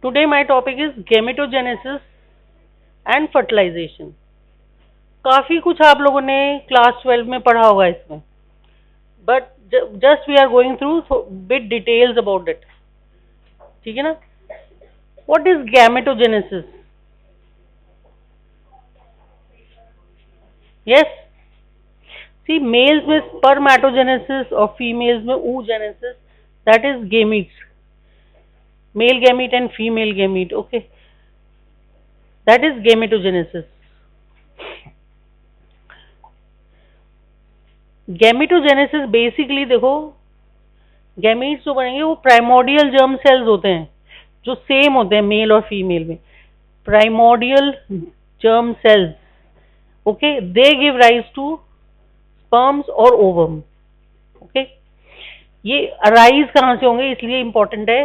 Today my topic is gametogenesis and fertilization. काफी कुछ आप लोगों ने क्लास 12 में पढ़ा होगा इसमें, but just we are going through bit details about it. ठीक है ना? What is gametogenesis? Yes, see males में स्पर्मेटोजेनेसिस और फीमेल्स में oogenesis, that is gametes, male gamete and female gamete. Okay, that is gametogenesis. Gametogenesis basically देखो, gametes जो बनेंगे वो प्राइमोडियल जर्म सेल्स होते हैं जो सेम होते हैं मेल और फीमेल में. Primordial germ cells, okay, they give rise to sperms और ओवम. ओके, ये अराइज कहाँ से होंगे इसलिए इंपॉर्टेंट है.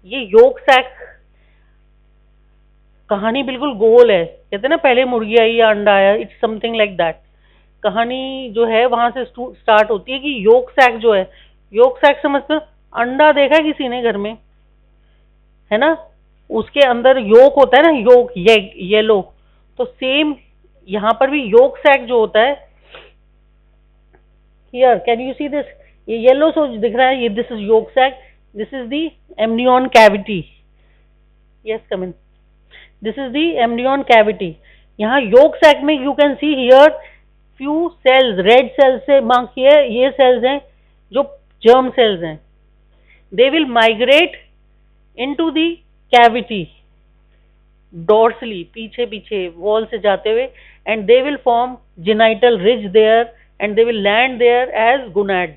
ये योक सैक, कहानी बिल्कुल गोल है. कहते हैं ना पहले मुर्गी आई या अंडा आया, इट्स समथिंग लाइक दैट. कहानी जो है वहां से स्टार्ट होती है कि योक सैक जो है, योक सैक समझते हो, अंडा देखा है किसी ने घर में, है ना? उसके अंदर योक होता है ना, योक येलो. तो सेम यहाँ पर भी योक सैक जो होता है, here can you see this, ये येलो सो दिख रहा है, ये this is yolk sac, this is the amnion cavity. Yes, come in. This is the amnion cavity. यहाँ योक सैक में you can see here few cells, red cells से mark किए, ये cells हैं जो germ cells हैं. They will migrate into the cavity dorsally, पीछे पीछे wall से जाते हुए, and they will form genital ridge there and they will land there as gonads.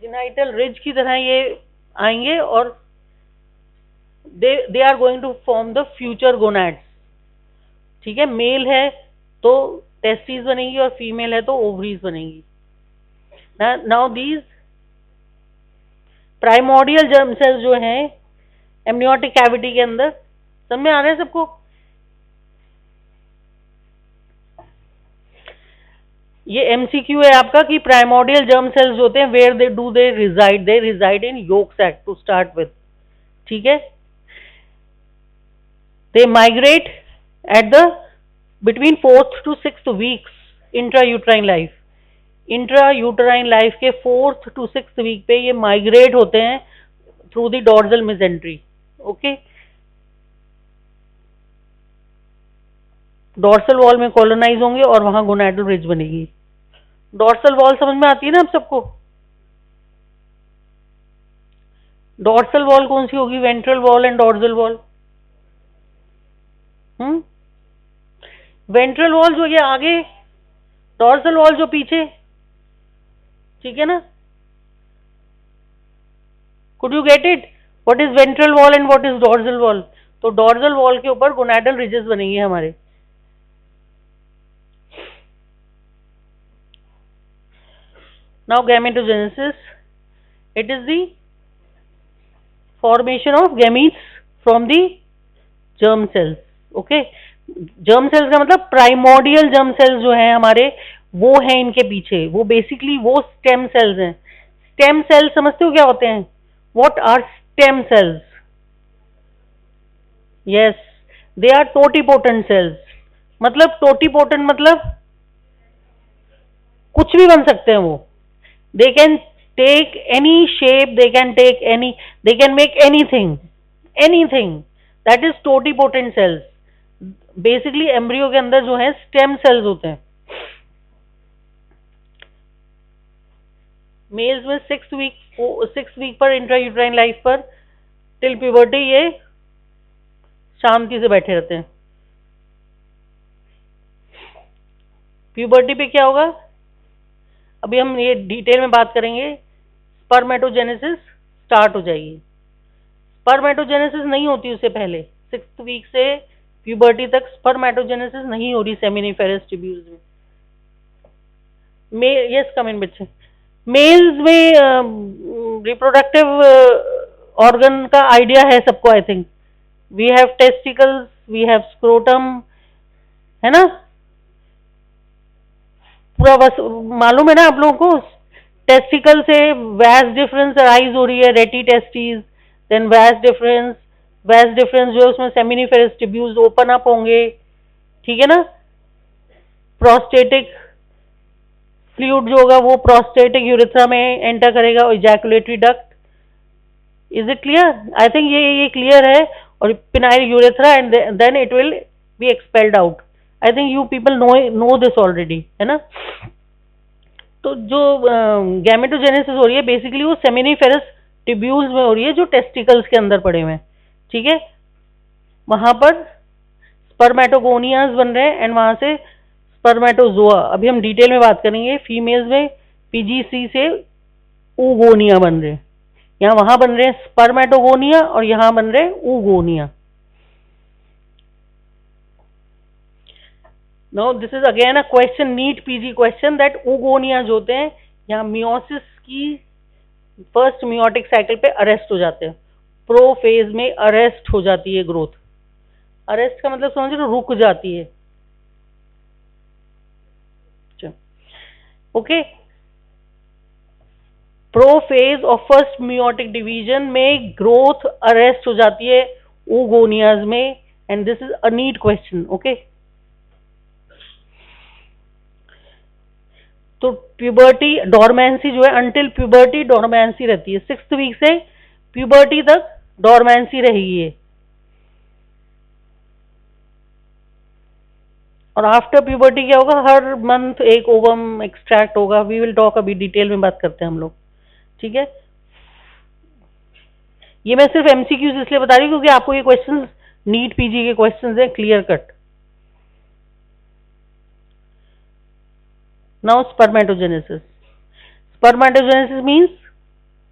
Genital ridge की तरह ये आएंगे और they are going to form the future gonads. ठीक है, मेल है तो टेस्टिस बनेगी और फीमेल है तो ओवरीज बनेगी. Now these primordial germ sales जो हैं एमनियोटिक कैविटी के अंदर, समझ में आ रहा है सबको? ये एमसीक्यू है आपका कि प्राइमोडियल जर्म सेल्स होते हैं, where they reside in yolk sac to start with. ठीक है, they migrate at the between 4th to 6th weeks intrauterine life. Intrauterine life के 4th to 6th वीक पे ये माइग्रेट होते हैं through the dorsal mesentery. Okay, dorsal wall में colonise होंगे और वहां गोनाडल रिज बनेगी. डॉर्सल वॉल समझ में आती है ना आप सबको? डॉर्सल वॉल कौन सी होगी? Ventral wall and dorsal wall. Ventral wall जो ये आगे, डॉर्सल वॉल जो पीछे. ठीक है ना? Could you get it? What is ventral wall and what is dorsal wall? तो डॉर्सल वॉल के ऊपर गोनाडल रिजेस बनेंगे हमारे. Now gametogenesis, it is the formation of gametes from the germ cells. Okay, germ cells का मतलब primordial germ sales जो हैं हमारे, वो हैं इनके पीछे. वो बेसिकली वो स्टेम सेल्स हैं. स्टेम सेल्स समझते हो क्या होते हैं? What are stem cells? Yes, they are totipotent cells. मतलब टोटीपोटेंट मतलब कुछ भी बन सकते हैं वो. They can take any shape, they can take any, they can make anything, anything. That is totipotent cells. Basically embryo के अंदर जो है स्टेम सेल्स होते हैं. मेल्स में 6th वीक पर इंट्रायूट्राइन लाइफ पर टिल प्यूबर्टी ये शांति से बैठे रहते हैं. प्यूबर्टी पे क्या होगा अभी हम ये डिटेल में बात करेंगे. स्पर्मेटोजेनेसिस स्टार्ट हो जाएगी. स्पर्मेटोजेनेसिस नहीं होती उससे पहले. 6th वीक से प्यूबर्टी तक स्पर्मेटोजेनेसिस नहीं हो रही सेमिनिफेरस ट्यूब्यूल्स में. यस, कम इन बच्चे. मेल्स में रिप्रोडक्टिव ऑर्गन का आइडिया है सबको. I think we have testicles, we have scrotum, है ना? पूरा बस मालूम है ना आप लोगों को? टेस्टिकल से वैस डिफरेंस अराइज हो रही है, रेटी टेस्टिस, देन वैस डिफरेंस, वैस डिफरेंस जो है उसमें सेमिनिफेरस ट्यूब्यूल्स ओपन अप होंगे, ठीक है ना। प्रोस्टेटिक फ्लूइड जो होगा वो प्रोस्टेटिक यूरेथ्रा में एंटर करेगा और ejaculatory duct. Is it clear? I think ये क्लियर है। और penile urethra and then it will be expelled out. I think you people know this already, है ना। तो जो गैमेटोजेनेसिस हो रही है बेसिकली वो सेमिनिफेरस ट्यूब्यूल्स में हो रही है जो टेस्टिकल्स के अंदर पड़े हुए हैं, ठीक है। वहां पर स्पर्मेटोगोनियाज बन रहे हैं एंड वहां से स्पर्मेटोजोआ। अभी हम डिटेल में बात करेंगे। फीमेल्स में पीजीसी से oogonia बन रहे हैं। यहाँ वहां बन रहे हैं स्पर्मेटोगोनिया और यहाँ बन रहे हैं oogonia। Now this is again a question, NEET PG question, that oogonia जो होते हैं यहाँ मियोसिस की फर्स्ट मियोटिक साइकिल पे अरेस्ट हो जाते हैं। प्रो फेज में अरेस्ट हो जाती है ग्रोथ। अरेस्ट का मतलब समझ लो रुक जाती है। Okay, prophase of first meiotic division में ग्रोथ अरेस्ट हो जाती है oogoनियाज में, and this is a NEET question. Okay, तो प्यूबर्टी डोरमेंसी जो है, अंटिल प्यूबर्टी डोरमेंसी रहती है। 6th वीक से प्यूबर्टी तक डोरमेंसी रहेगी ये, और आफ्टर प्यूबर्टी क्या होगा, हर मंथ एक ओवम एक्सट्रैक्ट होगा। वी विल टॉक, अभी डिटेल में बात करते हैं हम लोग, ठीक है। ये मैं सिर्फ एमसीक्यूज इसलिए बता रही हूँ क्योंकि आपको ये क्वेश्चंस नीट पीजी के क्वेश्चंस हैं, clear cut. Now spermatogenesis. Spermatogenesis means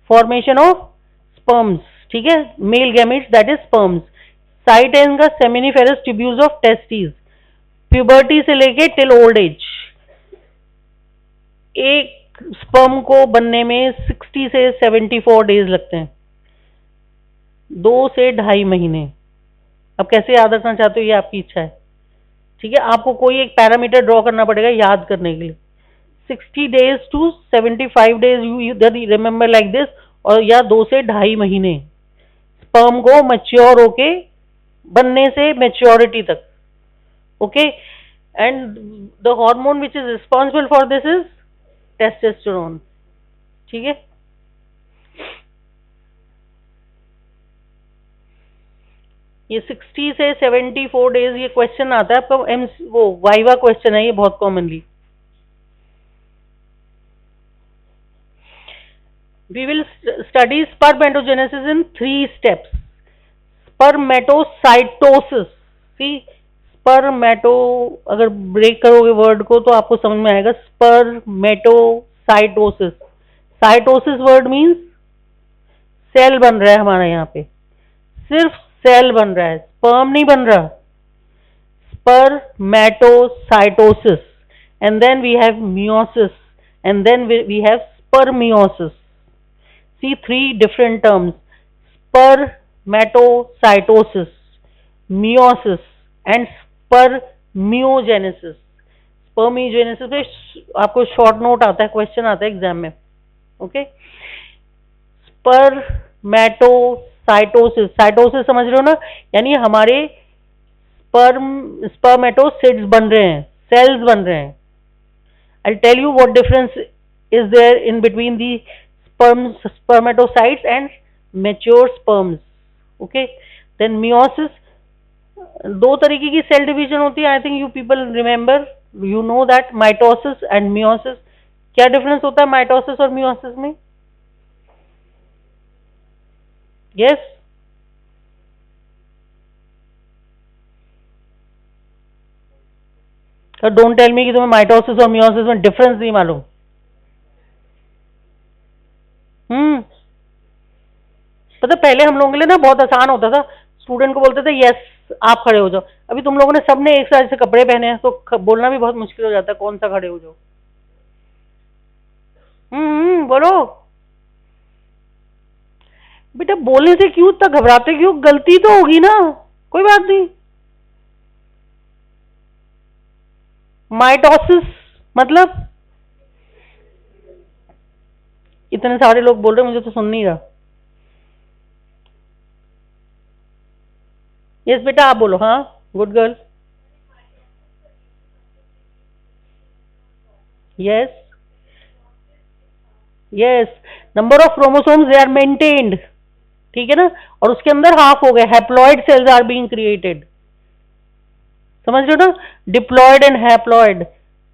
formation of sperms, ठीक है, male gametes that is sperms. Site है इनका seminiferous tubules of testis. Puberty से लेके टिल ओल्ड एज एक स्पर्म को बनने में 60 से 74 डेज लगते हैं, 2 से 2.5 महीने। अब कैसे याद रखना चाहते हो ये आपकी इच्छा है, ठीक है। आपको कोई एक पैरामीटर ड्रॉ करना पड़ेगा याद करने के लिए। 60 days to 75 days you remember like this, और या 2 से 2.5 महीने स्पर्म को मैच्योर होके बनने से मैच्योरिटी तक। Okay, and the hormone which is responsible for this is testosterone, ठीक है। ये 60 से 74 डेज ये क्वेश्चन आता है आपका, वो वाइवा क्वेश्चन है ये बहुत commonly. We will study spermatogenesis in 3 steps. Spermatocytosis. See, spermato अगर ब्रेक करोगे वर्ड को तो आपको समझ में आएगा। spermatocytosis. Cytosis word means cell बन रहा है हमारा, यहाँ पे सिर्फ सेल बन रहा है, स्पर्म नहीं बन रहा। Spermatocytosis, and then we have meiosis, and then we have spermiosis. See, 3 different terms: spermatocytosis, meiosis and spermiogenesis. Spermiogenesis पे आपको शॉर्ट नोट आता है, क्वेश्चन आता है एग्जाम में। ओके, स्पर्मेटोसाइटोसिस, साइटोसिस समझ रहे हो ना, यानी हमारे स्पर्मेटोसिड्स बन रहे हैं, सेल्स बन रहे हैं। I tell you what difference is there in between the spermatocytes and mature sperms. Okay, then meiosis, 2 तरीके की सेल डिवीजन होती है। आई think you people remember, you know that mitosis and meiosis. क्या डिफरेंस होता है माइटोसिस और meiosis में? Yes, don't tell me कि तुम्हें माइटोसिस और मियोसिस में डिफरेंस नहीं मालूम। पता पहले हम लोगों के लिए ना बहुत आसान होता था, स्टूडेंट को बोलते थे यस आप खड़े हो जाओ। अभी तुम लोगों ने सबने एक साथ से कपड़े पहने हैं तो बोलना भी बहुत मुश्किल हो जाता है कौन सा खड़े हो जाओ। बोलो बेटा, बोलने से क्यों इतना घबराते, क्यों? गलती तो होगी ना, कोई बात नहीं। माइटोसिस मतलब, इतने सारे लोग बोल रहे हैं मुझे तो सुन नहीं रहा। यस बेटा आप बोलो. हाँ, good girl. Yes. Yes. Number of chromosomes they are maintained. ठीक है ना. और उसके अंदर हाफ हो गए. Haploid cells are being created. समझ रहे हो ना. Diploid and haploid.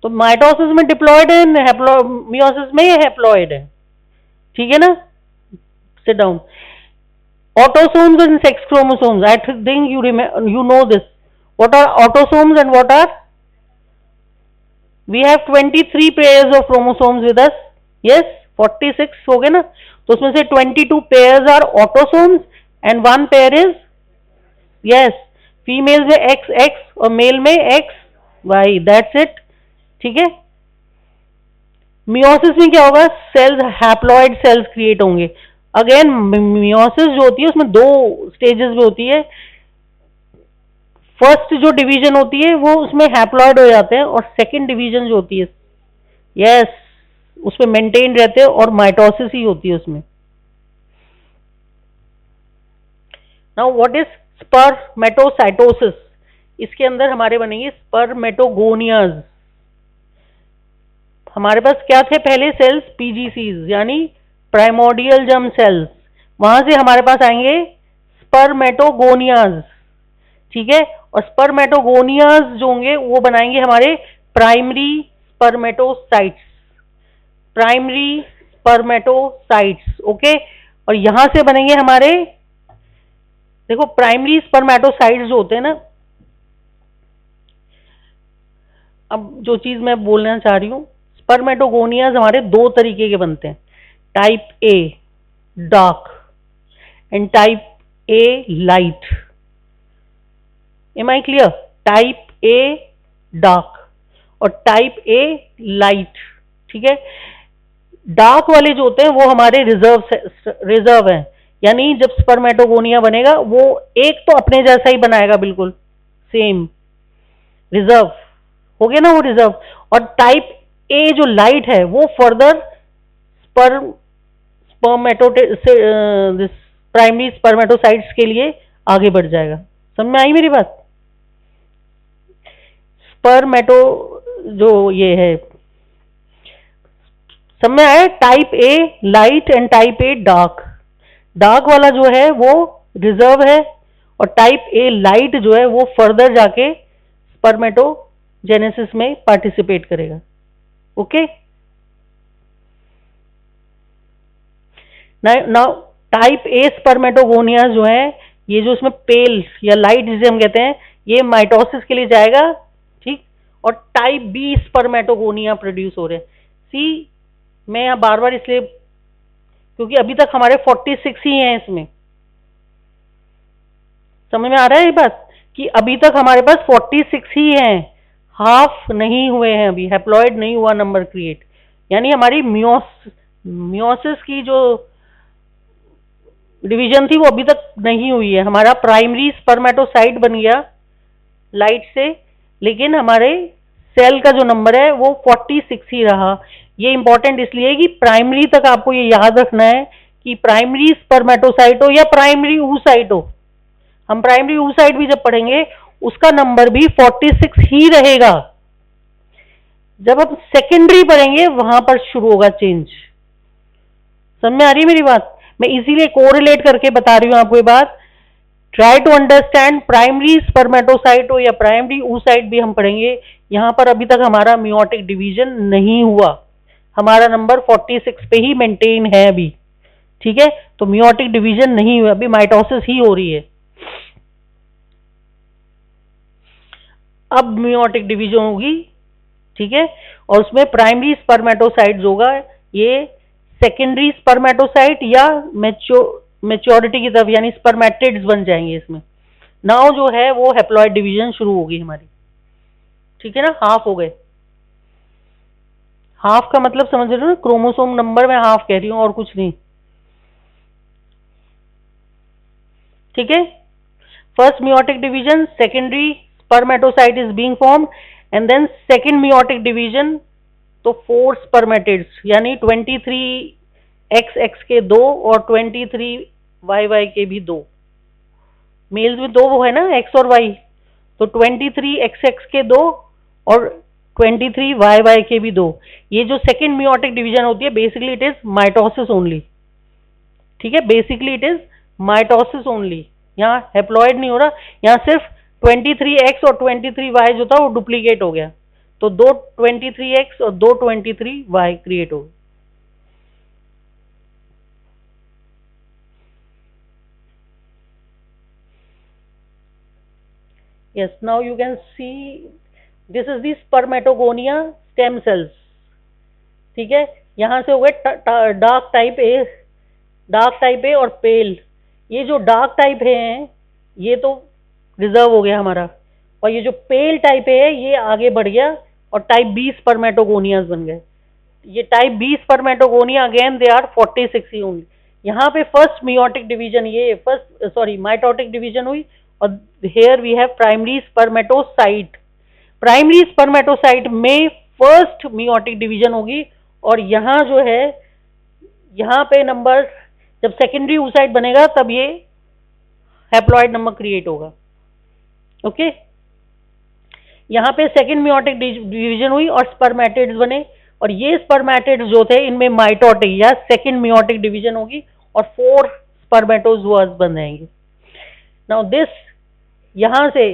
तो माइटोसिस में डिप्लॉयड है, मियोसिस में हैप्लॉइड है. ठीक है ना. Sit down. Autosomes and sex chromosomes. I think you know this. What are autosomes and what are? We have 23 pairs of chromosomes with us. Yes, 46 हो गए ना. तो उसमें से 22 pairs are autosomes and one pair is yes. Female में XX और mail में XY. That's it. ठीक है. मियोसिस में क्या होगा? सेल्स हैप्लॉइड सेल्स क्रिएट होंगे. अगेन मियोसिस जो होती है उसमें दो स्टेजेस में होती है. फर्स्ट जो डिवीजन होती है वो उसमें हैप्लॉइड हो जाते हैं और सेकंड डिवीजन जो होती है यस उसमें मेंटेन रहते हैं और माइटोसिस ही होती है उसमें. Now what is spermatocytosis? इसके अंदर हमारे बनेंगे स्पर्मेटोगोनियाज. हमारे पास क्या थे पहले सेल्स? पीजीसीज यानी प्राइमोर्डियल जर्म सेल्स. वहां से हमारे पास आएंगे स्पर्मेटोगोनियाज. ठीक है. और स्पर्मेटोगोनियाज जो होंगे वो बनाएंगे हमारे primary spermatocytes. Primary spermatocytes. Okay. और यहां से बनेंगे हमारे देखो प्राइमरी स्पर्मेटोसाइट्स जो होते हैं ना. अब जो चीज मैं बोलना चाह रही हूं, स्पर्मेटोगोनियाज हमारे दो तरीके के बनते हैं. Type A dark and type A light. Am I clear? Type A dark और टाइप ए लाइट. ठीक है. डार्क वाले जो होते हैं वो हमारे रिजर्व हैं. यानी जब स्पर्मेटोगोनिया बनेगा वो एक तो अपने जैसा ही बनाएगा बिल्कुल सेम. रिजर्व हो गया ना वो रिजर्व. और टाइप ए जो लाइट है वो फर्दर प्राइमरी स्पर्मेटोसाइट्स के लिए आगे बढ़ जाएगा. समझ में आई मेरी बात? स्पर्मेटो जो ये है समझ में आया? Type A light and type A dark. Dark वाला जो है वो रिजर्व है और टाइप ए लाइट जो है वो फर्दर जाके स्पर्मेटोजेनेसिस में पार्टिसिपेट करेगा. Okay. Now type A spermatogonia जो है ये जो इसमें पेल या लाइट जिसे हम कहते हैं ये माइटोसिस के लिए जाएगा. ठीक. और टाइप बी स्पर्मेटोगोनिया प्रोड्यूस हो रहे हैं. सी मैं यहाँ बार बार इसलिए क्योंकि अभी तक हमारे 46 ही हैं इसमें. समझ में आ रहा है ये बात कि अभी तक हमारे पास 46 ही हैं. हाफ नहीं हुए हैं अभी. हैप्लॉइड नहीं हुआ नंबर क्रिएट. यानी हमारी मियोसिस की जो डिवीजन थी वो अभी तक नहीं हुई है. हमारा प्राइमरी स्पर्मेटोसाइट बन गया लाइट से लेकिन हमारे सेल का जो नंबर है वो 46 ही रहा. ये इंपॉर्टेंट इसलिए कि प्राइमरी तक आपको ये याद रखना है कि प्राइमरी स्पर्मेटोसाइट हो या प्राइमरी oocyte हो. हम प्राइमरी oocyte भी जब पढ़ेंगे उसका नंबर भी 46 ही रहेगा. जब हम सेकेंडरी पढ़ेंगे वहां पर शुरू होगा चेंज. समझ में आ रही है मेरी बात? मैं इसीलिए कोरिलेट करके बता रही हूं आपको ये बात. Try to understand. Primary spermatocyte हो या प्राइमरी oocyte भी हम पढ़ेंगे. यहां पर अभी तक हमारा मियोटिक डिवीजन नहीं हुआ. हमारा नंबर 46 पे ही मेंटेन है अभी. ठीक है. तो मियोटिक डिवीजन नहीं हुआ अभी. माइटोसिस ही हो रही है. अब मियोटिक डिवीजन होगी. ठीक है. और उसमें प्राइमरी स्पर्मेटोसाइट्स होगा. ये सेकेंडरी स्पर्मेटोसाइट या मैच्योरिटी की तरफ यानी स्पर्मेटिड्स बन जाएंगे इसमें. नाउ जो है वो हैप्लॉइड डिवीजन शुरू होगी हमारी. ठीक है ना. हाफ हो गए. हाफ का मतलब समझ रहे हो ना. क्रोमोसोम नंबर में हाफ कह रही हूं और कुछ नहीं. ठीक है. First meiotic division secondary spermatocyte is being formed and then second meiotic division तो 4 स्पर्मेटिड्स यानी 23 XX के 2 और 23 YY के भी 2. मेल्स में दो वो है ना, एक्स और वाई, तो 23 एक्स एक्स के दो और 23 वाई वाई के भी दो। ये जो सेकेंड मियोटिक डिवीजन होती है basically it is mitosis only. ठीक है, basically it is mitosis only. यहाँ हेप्लॉइड नहीं हो रहा, यहाँ सिर्फ 23 एक्स और 23 वाई जो था वो डुप्लीकेट हो गया, तो दो 23 एक्स और दो 23 वाई क्रिएट हो गए। Yes, now you can see this is the spermatogonia stem cells। ठीक है, यहां से हो गए डार्क टाइप ए और पेल। ये जो डार्क टाइप है ये तो रिजर्व हो गया हमारा, और ये जो पेल टाइप है ये आगे बढ़ गया और टाइप बी स्पर्मेटोगोनियाज बन गए। ये type B spermatogonia again they are 46 ही ओनली। यहाँ पे फर्स्ट मियोटिक डिवीजन, ये फर्स्ट सॉरी माइटोटिक डिवीजन हुई, और here we have primary spermatocyte. Primary spermatocyte में फर्स्ट मियोटिक डिवीजन होगी, और यहाँ जो है यहाँ पे नंबर जब सेकेंडरी oocyte बनेगा तब ये हैप्लॉइड नंबर क्रिएट होगा। ओके, यहाँ पे सेकेंड मियोटिक डिवीजन हुई और स्पर्मेटिड्स बने, और ये स्पर्मेटिड्स जो थे इनमें माइटोटिक या सेकेंड मियोटिक डिवीजन होगी और 4 स्पर्मेटोजुआस बन जाएंगे। नाउ दिस यहाँ से,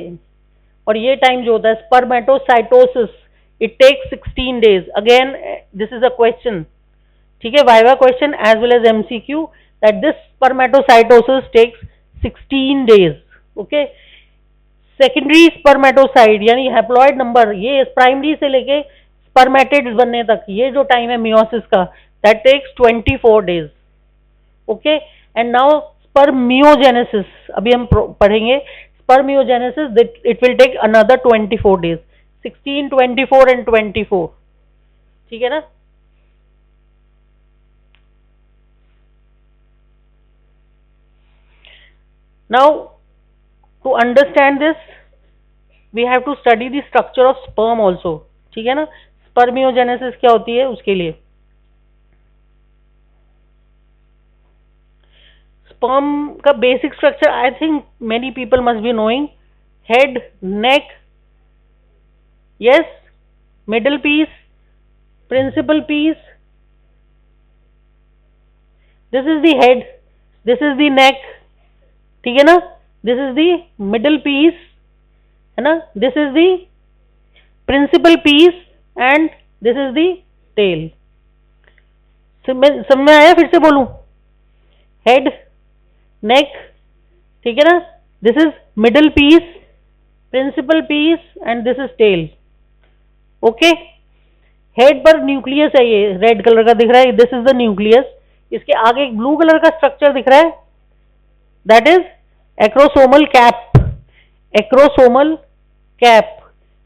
और ये टाइम जो होता है spermatocytosis, it takes 16 days. Again this is a question, ठीक है, viva question as well as MCQ, that this spermatocytosis takes 16 days. Okay, secondary spermatocyte यानी हैप्लॉइड नंबर, ये प्राइमरी से लेके स्पर्मेटिड्स बनने तक ये जो टाइम है मियोसिस का, that takes 24 days. Okay, and now spermiogenesis, अभी हम पढ़ेंगे spermiogenesis, it will take another 24 days, 16, 24 and 24। ठीक है ना। Now to understand this we have to study the structure of sperm also। ठीक है ना, स्पर्मियोजेनेसिस क्या होती है उसके लिए। स्पर्म का basic structure I think many people must be knowing. Head, neck, yes, middle piece, principal piece, this is the head, this is the neck, ठीक है ना, this is the middle piece, है ना, this is the principal piece and this is the tail. समझ में आया? फिर से बोलूं, हेड, नेक, ठीक है ना, this is middle piece, principal piece and this is tail. Okay, head पर न्यूक्लियस है, ये रेड कलर का दिख रहा है, दिस इज द न्यूक्लियस। इसके आगे एक ब्लू कलर का स्ट्रक्चर दिख रहा है, that is acrosomal cap, acrosomal cap,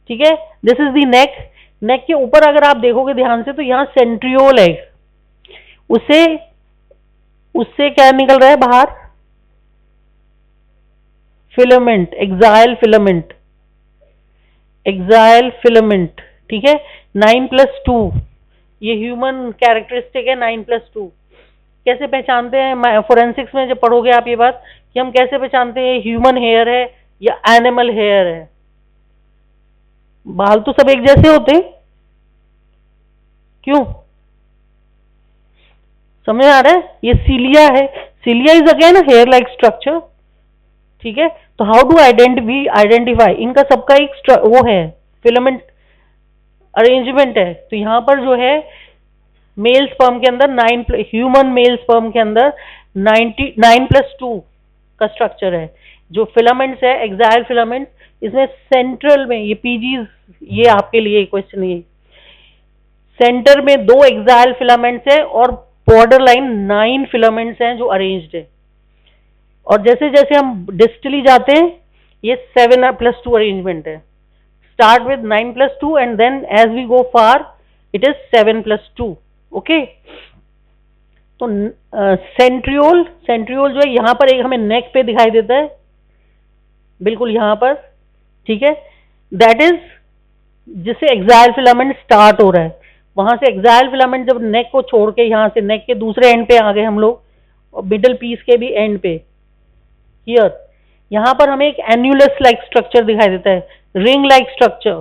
ठीक है। This is the neck. Neck के ऊपर अगर आप देखोगे ध्यान से तो यहाँ सेंट्रियोल है, उससे क्या निकल रहा है बाहर, filament, axial filament, axial filament, ठीक है। 9+2 ये ह्यूमन कैरेक्टरिस्टिक है, 9+2। कैसे पहचानते हैं फोरेंसिक्स में जब पढ़ोगे आप ये बात कि हम कैसे पहचानते हैं ह्यूमन हेयर है या एनिमल हेयर है। बाल तो सब एक जैसे होते हैं, क्यों? समझ आ रहा है? ये सीलिया है, cilia is again hair like structure, ठीक है। तो हाउ डू आइडेंटिफाई, इनका सबका एक वो है, फिलामेंट अरेंजमेंट है। तो यहां पर जो है मेल स्पर्म के अंदर ह्यूमन मेल स्पर्म के अंदर 9+2 का स्ट्रक्चर है। जो फिलामेंट्स है एक्साइल फिलामेंट, इसमें सेंट्रल में ये पीजीज, ये आपके लिए क्वेश्चन है, सेंटर में 2 एक्साइल फिलामेंट्स है और बॉर्डर लाइन 9 फिलामेंट्स हैं जो अरेंज्ड है। और जैसे जैसे हम डिस्टली जाते हैं ये 7+2 अरेंजमेंट है। Start with 9+2 and then as we go far it is 7+2। Okay, तो सेंट्रियोल जो है यहाँ पर एक हमें नेक पे दिखाई देता है, बिल्कुल यहाँ पर, ठीक है। दैट इज जिससे एक्साइल फिलामेंट स्टार्ट हो रहा है, वहां से एक्साइल फिलामेंट जब नेक को छोड़ के यहाँ से नेक के दूसरे एंड पे आ गए हम लोग, और मिडल पीस के भी एंड पे हियर, यहाँ पर हमें एक एन्यूलस लाइक स्ट्रक्चर दिखाई देता है, ring like structure,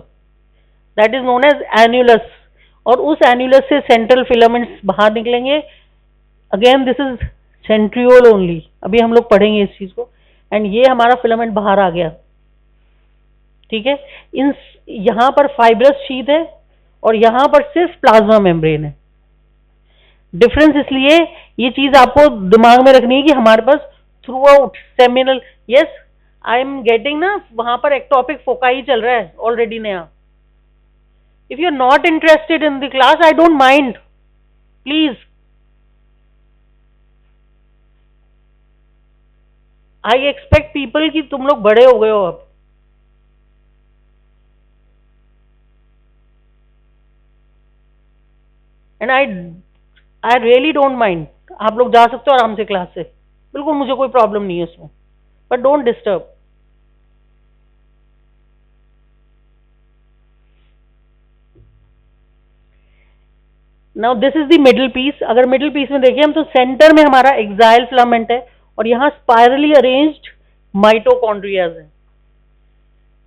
that is known as annulus. और उस एन्यूलस से सेंट्रल फिलामेंट्स बाहर निकलेंगे। Again this is centriole only, अभी हम लोग पढ़ेंगे इस चीज को। एंड ये हमारा फिलामेंट बाहर आ गया, ठीक है। इन यहाँ पर फाइब्रस शीथ है और यहाँ पर सिर्फ प्लाज्मा मेम्ब्रेन है। डिफरेंस इसलिए, ये चीज आपको दिमाग में रखनी है कि हमारे pass through out seminal, yes I am getting ना, वहां पर एक्टोपिक फोकाई चल रहा है ऑलरेडी नया। If you are not interested in the class, I don't mind, please. I expect people कि तुम लोग बड़े हो गए हो अब। And I really don't mind, आप लोग जा सकते हो आराम से क्लास से, बिल्कुल मुझे कोई प्रॉब्लम नहीं है उसमें, but don't disturb. Now this is the middle piece. अगर मिडिल पीस में देखिए हम, तो सेंटर में हमारा एक्साइल फिलामेंट है और यहाँ स्पाइरली अरेंज्ड माइटोकॉन्ड्रियाज है,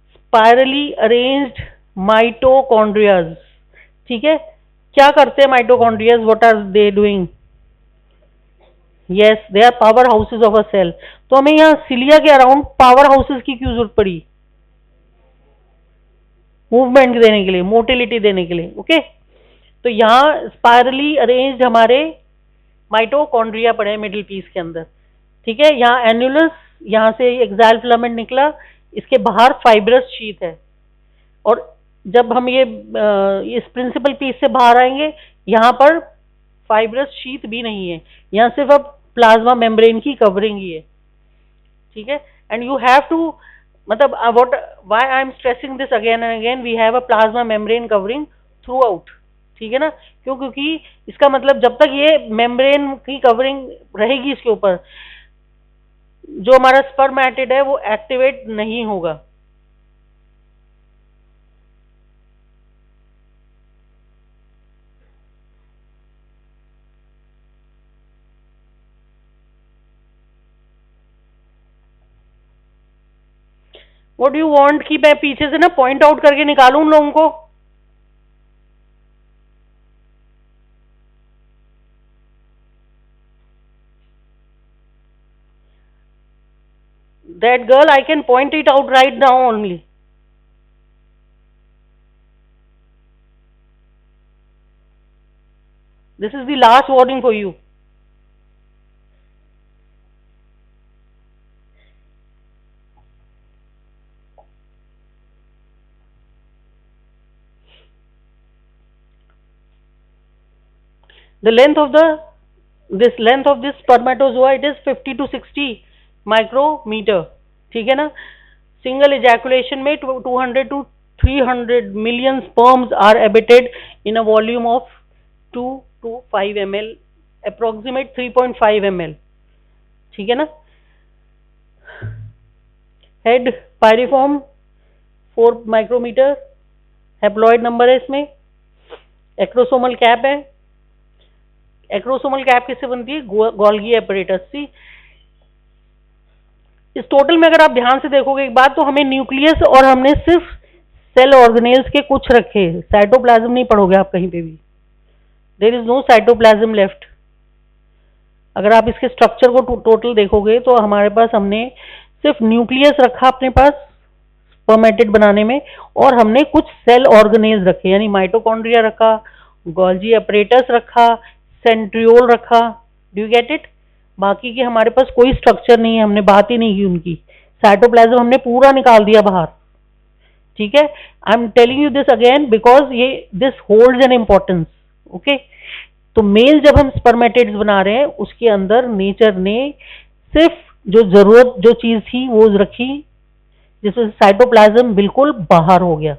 स्पाइरली अरेंज्ड माइटोकॉन्ड्रियाज, ठीक है। क्या करते हैं mitochondrias, what are they doing? Yes, they are powerhouses of a cell. तो हमें यहाँ सिलिया के अराउंड पावर हाउसेज की क्यों जरूरत पड़ी? मूवमेंट देने के लिए, मोटिलिटी देने के लिए, ओके। तो यहाँ स्पाइरली अरेंज्ड हमारे माइटोकॉन्ड्रिया पड़े हैं मिडिल पीस के अंदर, ठीक है। यहाँ एन्युलस, यहाँ से एक्साइल फिलामेंट निकला, इसके बाहर फाइब्रस शीथ है। और जब हम ये इस प्रिंसिपल पीस से बाहर आएंगे, यहाँ पर फाइब्रस शीथ भी नहीं है, यहाँ सिर्फ अब प्लाज्मा मेम्ब्रेन की कवरिंग ही है, ठीक है। एंड यू हैव टू, मतलब what, why I am stressing this again and again, we have a plasma membrane covering throughout, ठीक है ना। क्यों? क्योंकि इसका मतलब जब तक ये मेम्ब्रेन की कवरिंग रहेगी इसके ऊपर, जो हमारा स्पर्मेटिड है वो एक्टिवेट नहीं होगा। व्हाट डू यू वांट कि मैं पीछे से ना पॉइंट आउट करके निकालूं उन लोगों को? That girl, I can point it out right now only. This is the last warning for you. The length of this spermatozoa, it is 50 to 60 micrometer, ठीक है ना। सिंगल ejaculation में 200 to 300 million sperms are emitted in a volume of 2 to 5 ml, approximate 3.5 ml, ठीक है ना। Head पायरिफॉर्म 4 micrometer, haploid number है इसमें, acrosomal cap है। एक्रोसोमल कैप किससे बनती है? गोल्गी एपरेटस सी। इस टोटल में अगर आप ध्यान से देखोगे एक बात, तो हमें न्यूक्लियस और हमने सिर्फ सेल ऑर्गेनेल्स के कुछ रखे, साइटोप्लाज्म नहीं पढ़ोगे आप कहीं पे भी, there is no cytoplasm left. अगर आप इसके स्ट्रक्चर को टोटल देखोगे तो हमारे पास, हमने सिर्फ न्यूक्लियस रखा अपने पास स्पर्मेटिड बनाने में, और हमने कुछ सेल ऑर्गेनेल्स रखे, यानी माइटोकॉन्ड्रिया रखा, गोल्गी एपरेटस रखा, सेंट्रियोल रखा, डू यू गेट इट। बाकी के हमारे पास कोई स्ट्रक्चर नहीं है, हमने बात ही नहीं की उनकी, साइटोप्लाज्म हमने पूरा निकाल दिया बाहर, ठीक है। I am telling you this again because ये this holds an importance, okay. तो मेल जब हम स्पर्मेटिड्स बना रहे हैं, उसके अंदर नेचर ने सिर्फ जो जरूरत, जो चीज थी वो रखी, जिससे साइटोप्लाज्म बिल्कुल बाहर हो गया,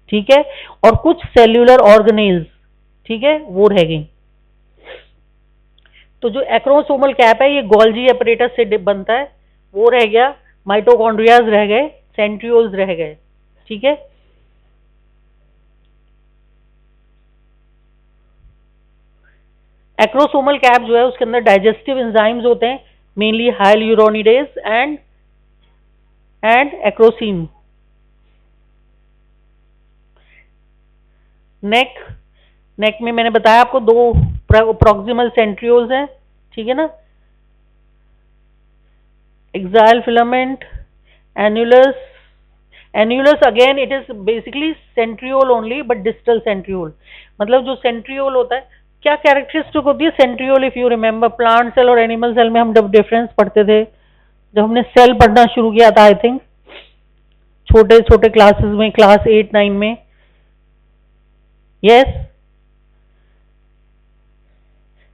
ठीक है। और कुछ सेल्यूलर ऑर्गेनेल्स, ठीक है, वो रह गई। तो जो एक्रोसोमल कैप है ये गोल्जी एपरेटस से बनता है, वो रह गया, माइटोकॉन्ड्रियाज रह गए, सेंट्रियोल्स रह गए, ठीक है। एक्रोसोमल कैप जो है उसके अंदर डाइजेस्टिव एंजाइम्स होते हैं, मेनली हाइल्यूरोनिडेज एंड एंड एक्रोसीन। नेक, नेक में मैंने बताया आपको दो प्रॉक्सिमल सेंट्रियोल्स हैं, ठीक है ना, axial filament, annulus. Annulus again it is basically centriole only but distal centriole. मतलब जो सेंट्रियोल होता है, क्या कैरेक्टरिस्टिक होती है centriole, if you remember plant cell और एनिमल सेल में हम जब डिफरेंस पढ़ते थे, जब हमने सेल पढ़ना शुरू किया था, आई थिंक छोटे छोटे क्लासेस में, क्लास 8-9 में, यस,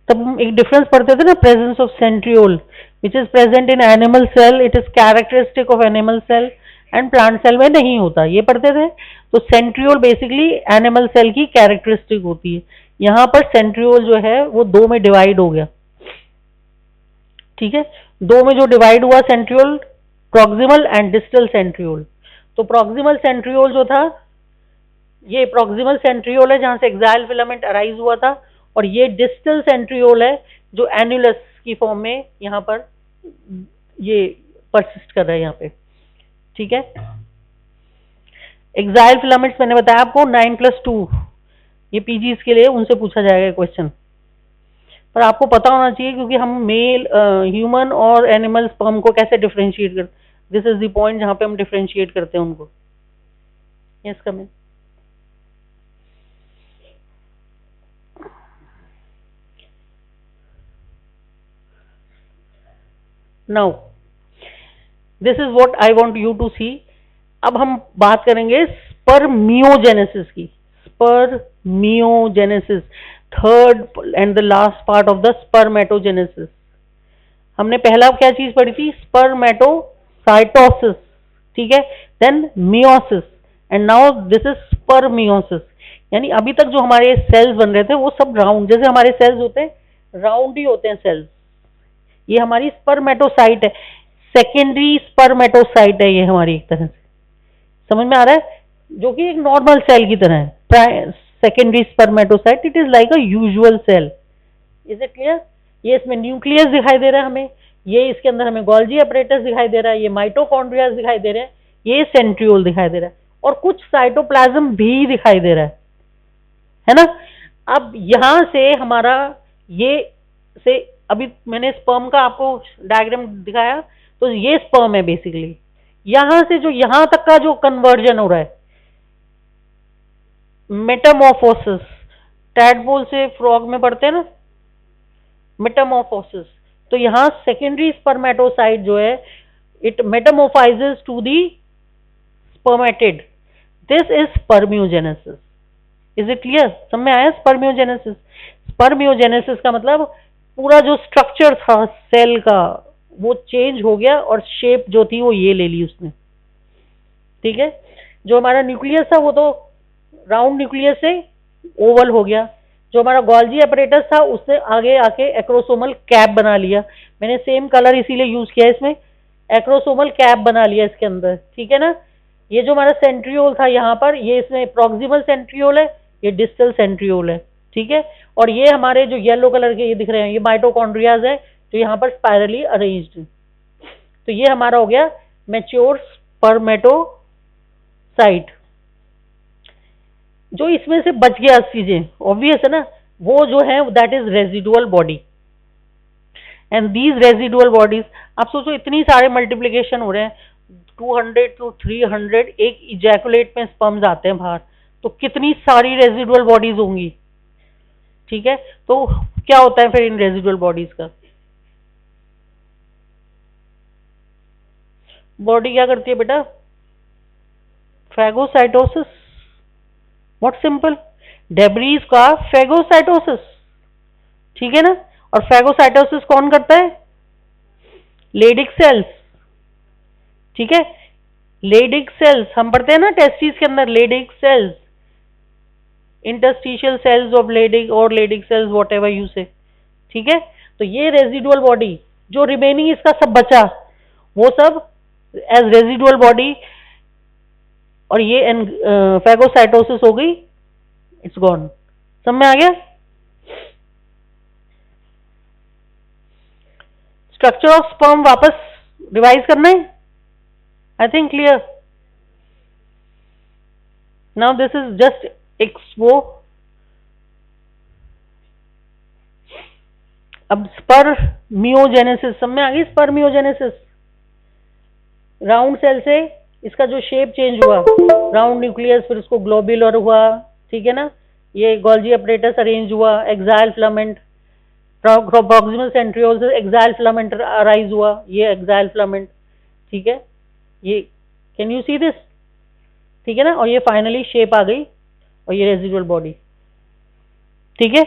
तब हम एक डिफरेंस पढ़ते थे ना, presence of centriole which is present in animal cell, it is characteristic of animal cell and plant cell में नहीं होता, ये पढ़ते थे। तो सेंट्रियोल बेसिकली एनिमल सेल की कैरेक्टरिस्टिक होती है। यहां पर सेंट्रियोल जो है वो दो में डिवाइड हो गया, ठीक है, दो में जो डिवाइड हुआ centriole, proximal and distal centriole. तो प्रॉक्सिमल सेंट्रियोल जो था, ये प्रॉक्सिमल सेंट्रियोल है जहां से एक्साइल फिलामेंट अराइज हुआ था, और ये डिस्टल सेंट्रियोल है जो एन्युलस की फॉर्म में यहां पर ये परसिस्ट कर रहा है यहाँ पे, ठीक है। एक्साइल फिलामेंट्स मैंने बताया आपको 9+2, ये पीजीज के लिए उनसे पूछा जाएगा क्वेश्चन, पर आपको पता होना चाहिए क्योंकि हम मेल ह्यूमन और एनिमल स्पर्म को कैसे डिफरेंशिएट करते, दिस इज द पॉइंट जहां पे हम डिफरेंशिएट करते हैं उनको। Yes come in. Now this is what I want you to see. अब हम बात करेंगे स्पर्मियोजेनेसिस की, spermiogenesis, third and the last part of the spermatogenesis. हमने पहला क्या चीज पढ़ी थी, स्पर्मेटोसाइटोसिस, ठीक है, then meiosis, and now this is spermiosis. यानी अभी तक जो हमारे सेल्स बन रहे थे वो सब राउंड, जैसे हमारे सेल्स होते हैं राउंड ही होते हैं सेल्स, ये हमारी स्पर्मेटोसाइट है, सेकेंडरी स्पर्मेटोसाइट है ये हमारी, एक तरह से समझ में आ रहा है, जो कि एक नॉर्मल सेल की तरह है। Secondary spermatocyte it is like a usual cell, is it clear. ये इसमें न्यूक्लियस दिखाई दे रहा है हमें, ये इसके अंदर हमें गोल्जी अपरेटस दिखाई दे रहा है, ये माइटोकॉन्ड्रिया दिखाई दे रहे हैं, ये सेंट्रियोल दिखाई दे रहा है, और कुछ साइटोप्लाज्म भी दिखाई दे रहा है ना। अब यहां से हमारा ये से, अभी मैंने स्पर्म का आपको डायग्राम दिखाया, तो ये स्पर्म है बेसिकली, यहां से जो यहां तक का जो कन्वर्जन हो रहा है, मेटामॉर्फोसिस, टैडपोल से फ्रॉग में पढ़ते हैं ना मेटामॉर्फोसिस, तो यहां सेकेंडरी स्पर्मेटोसाइट जो है it metamorphoses to the spermatid, this is spermiogenesis. Is it clear, समझ में आया स्पर्मियोजेनेसिस। स्पर्मियोजेनेसिस का मतलब पूरा जो स्ट्रक्चर था सेल का वो चेंज हो गया और शेप जो थी वो ये ले ली उसने, ठीक है। जो हमारा न्यूक्लियस था वो तो राउंड न्यूक्लियस से ओवल हो गया, जो हमारा गोल्जी अपरेटस था उससे आगे आके एक्रोसोमल कैप बना लिया, मैंने सेम कलर इसीलिए यूज किया इसमें, एक्रोसोमल कैप बना लिया इसके अंदर, ठीक है ना। ये जो हमारा सेंट्रियोल था यहाँ पर, ये इसमें प्रॉक्सिमल सेंट्रियोल है, ये डिस्टल सेंट्रियोल है, ठीक है। और ये हमारे जो येलो कलर के ये दिख रहे हैं ये माइटोकॉन्ड्रियाज है जो यहाँ पर स्पाइरली अरेंज्ड। तो ये हमारा हो गया मैच्योर स्पर्मेटोसाइट। जो इसमें से बच गया चीजें ऑब्वियस है ना, वो जो है that is residual body, and these residual bodies, आप सोचो इतनी सारे मल्टीप्लीकेशन हो रहे हैं, 200 to 300 एक इजैकुलेट में स्पर्म्स आते हैं बाहर, तो कितनी सारी रेजिडुअल बॉडीज होंगी, ठीक है। तो क्या होता है फिर इन रेजिडुअल बॉडीज का, बॉडी क्या करती है बेटा, फैगोसाइटोसिस, व्हाट सिंपल, डेब्रीज का फैगोसाइटोसिस, ठीक है ना। और फैगोसाइटोसिस कौन करता है, लेडिक सेल्स, ठीक है, लेडिक सेल्स हम पढ़ते हैं ना टेस्टिस के अंदर, Leydig cells, interstitial cells of Leydig और Leydig cells whatever you say, ठीक है। तो ये रेजिडुअल बॉडी जो रिमेनिंग इसका सब बचा वो सब एज रेजिडुअल बॉडी, और ये फैगोसाइटोसिस हो गई, इट्स गॉन। समझ में आ गया। स्ट्रक्चर ऑफ स्पर्म वापस रिवाइज करना है, I think clear. Now this is just expo. अब स्पर्मियोजेनेसिस, सब में आ गई स्पर्मियोजेनेसिस. राउंड सेल से इसका जो शेप चेंज हुआ, राउंड न्यूक्लियस, फिर उसको ग्लोब्यूलर हुआ, ठीक है ना. ये गोल्जी अपरेटस अरेंज हुआ, एक्साइल फिलामेंट, प्रॉक्सिमल सेंट्रियोल से एक्साइल फिलामेंट अराइज हुआ, ये एक्साइल फिलामेंट, ठीक है. ये कैन यू सी दिस, ठीक है ना. और ये फाइनली शेप आ गई और ये रेजिडुअल बॉडी, ठीक है.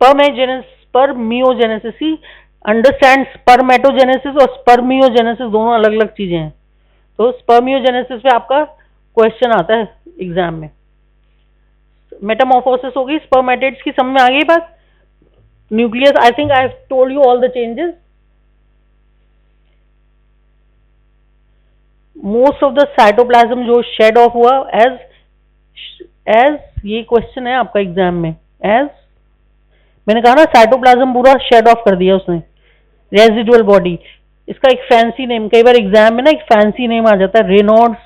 स्पर्मियोजेनेसिस, अंडरस्टैंड स्पर्मेटोजेनेसिस और स्पर्मियोजेनेसिस दोनों अलग अलग चीजें हैं. तो स्पर्मियोजेनेसिस पे आपका क्वेश्चन आता है एग्जाम में. मेटामॉर्फोसिस होगी, स्पर्मेटिड्स की समझ में आ गई बात. Nucleus, I think I have told you all the changes. Most of the cytoplasm जो शेड ऑफ हुआ एज ये क्वेश्चन है आपका एग्जाम में. एज मैंने कहा ना, साइटोप्लाज्म पूरा शेड ऑफ कर दिया उसने. रेजिडुअल बॉडी, इसका एक फैंसी नेम, कई बार एग्जाम में ना एक फैंसी नेम आ जाता है, Reynolds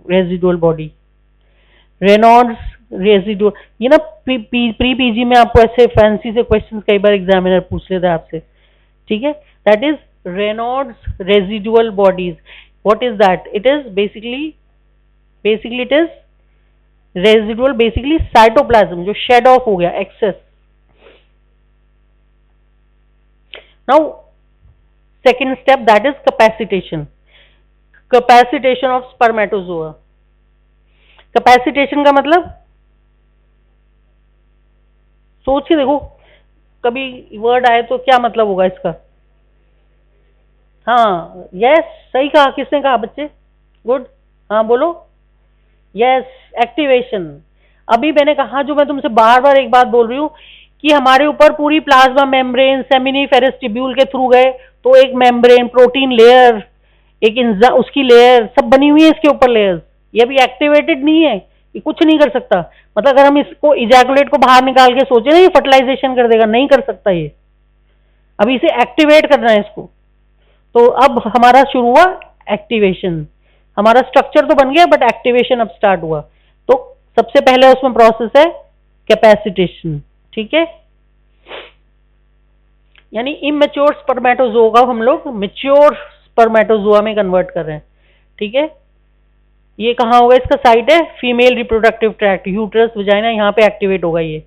residual body. Reynolds residual, ये ना प्री पीजी में आपको ऐसे फैंसी से क्वेश्चन कई बार एग्जामिनर पूछ लेता है आपसे, ठीक है. That is Reynolds residual bodies. What is that? It is basically it is residual, basically cytoplasm जो शेड ऑफ हो गया, access. Now, second step, that is capacitation. Capacitation of spermatozoa. Capacitation का मतलब सोच के देखो, कभी वर्ड आए तो क्या मतलब होगा इसका. हाँ, यस, सही कहा. किसने कहा बच्चे? गुड. हाँ बोलो. Yes, activation. अभी मैंने कहा, जो मैं तुमसे बार बार एक बात बोल रही हूँ कि हमारे ऊपर पूरी प्लाज्मा मेम्ब्रेन सेमिनिफेरस ट्यूब्यूल के थ्रू गए, तो एक मेम्ब्रेन, प्रोटीन लेयर, एक उसकी लेयर, सब बनी हुई है इसके ऊपर लेयर्स. ये अभी एक्टिवेटेड नहीं है, ये कुछ नहीं कर सकता. मतलब अगर हम इसको इजैकुलेट को बाहर निकाल के सोचे ना ये फर्टिलाइजेशन कर देगा, नहीं कर सकता ये. अभी इसे एक्टिवेट करना है इसको. तो अब हमारा शुरू हुआ एक्टिवेशन. हमारा स्ट्रक्चर तो बन गया, बट एक्टिवेशन अब स्टार्ट हुआ. तो सबसे पहले उसमें प्रोसेस है कैपेसिटेशन, ठीक है. यानी इमेच्योर स्पर्मेटोजोआ को हम लोग मैच्योर स्पर्मेटोजोआ में कन्वर्ट कर रहे हैं, ठीक है. ये कहाँ होगा? इसका साइट है female reproductive tract, uterus, vagina, यहाँ पे एक्टिवेट होगा ये,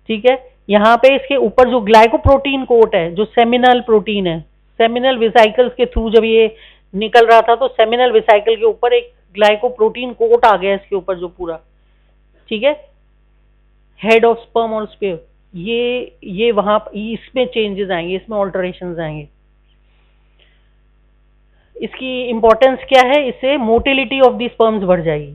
ठीक है. यहाँ पे इसके ऊपर जो ग्लाइकोप्रोटीन कोट है, जो सेमिनल प्रोटीन है, सेमिनल वेसिकल्स के थ्रू जब ये निकल रहा था तो सेमिनल वेसिकल के ऊपर एक ग्लाइकोप्रोटीन कोट आ गया इसके ऊपर जो पूरा, ठीक है. हेड ऑफ स्पर्म और स्पेयर, ये वहां इसमें चेंजेस आएंगे, इसमें ऑल्टरेशंस आएंगे. इसकी इंपॉर्टेंस क्या है? इससे मोटिलिटी ऑफ दी स्पर्म्स बढ़ जाएगी.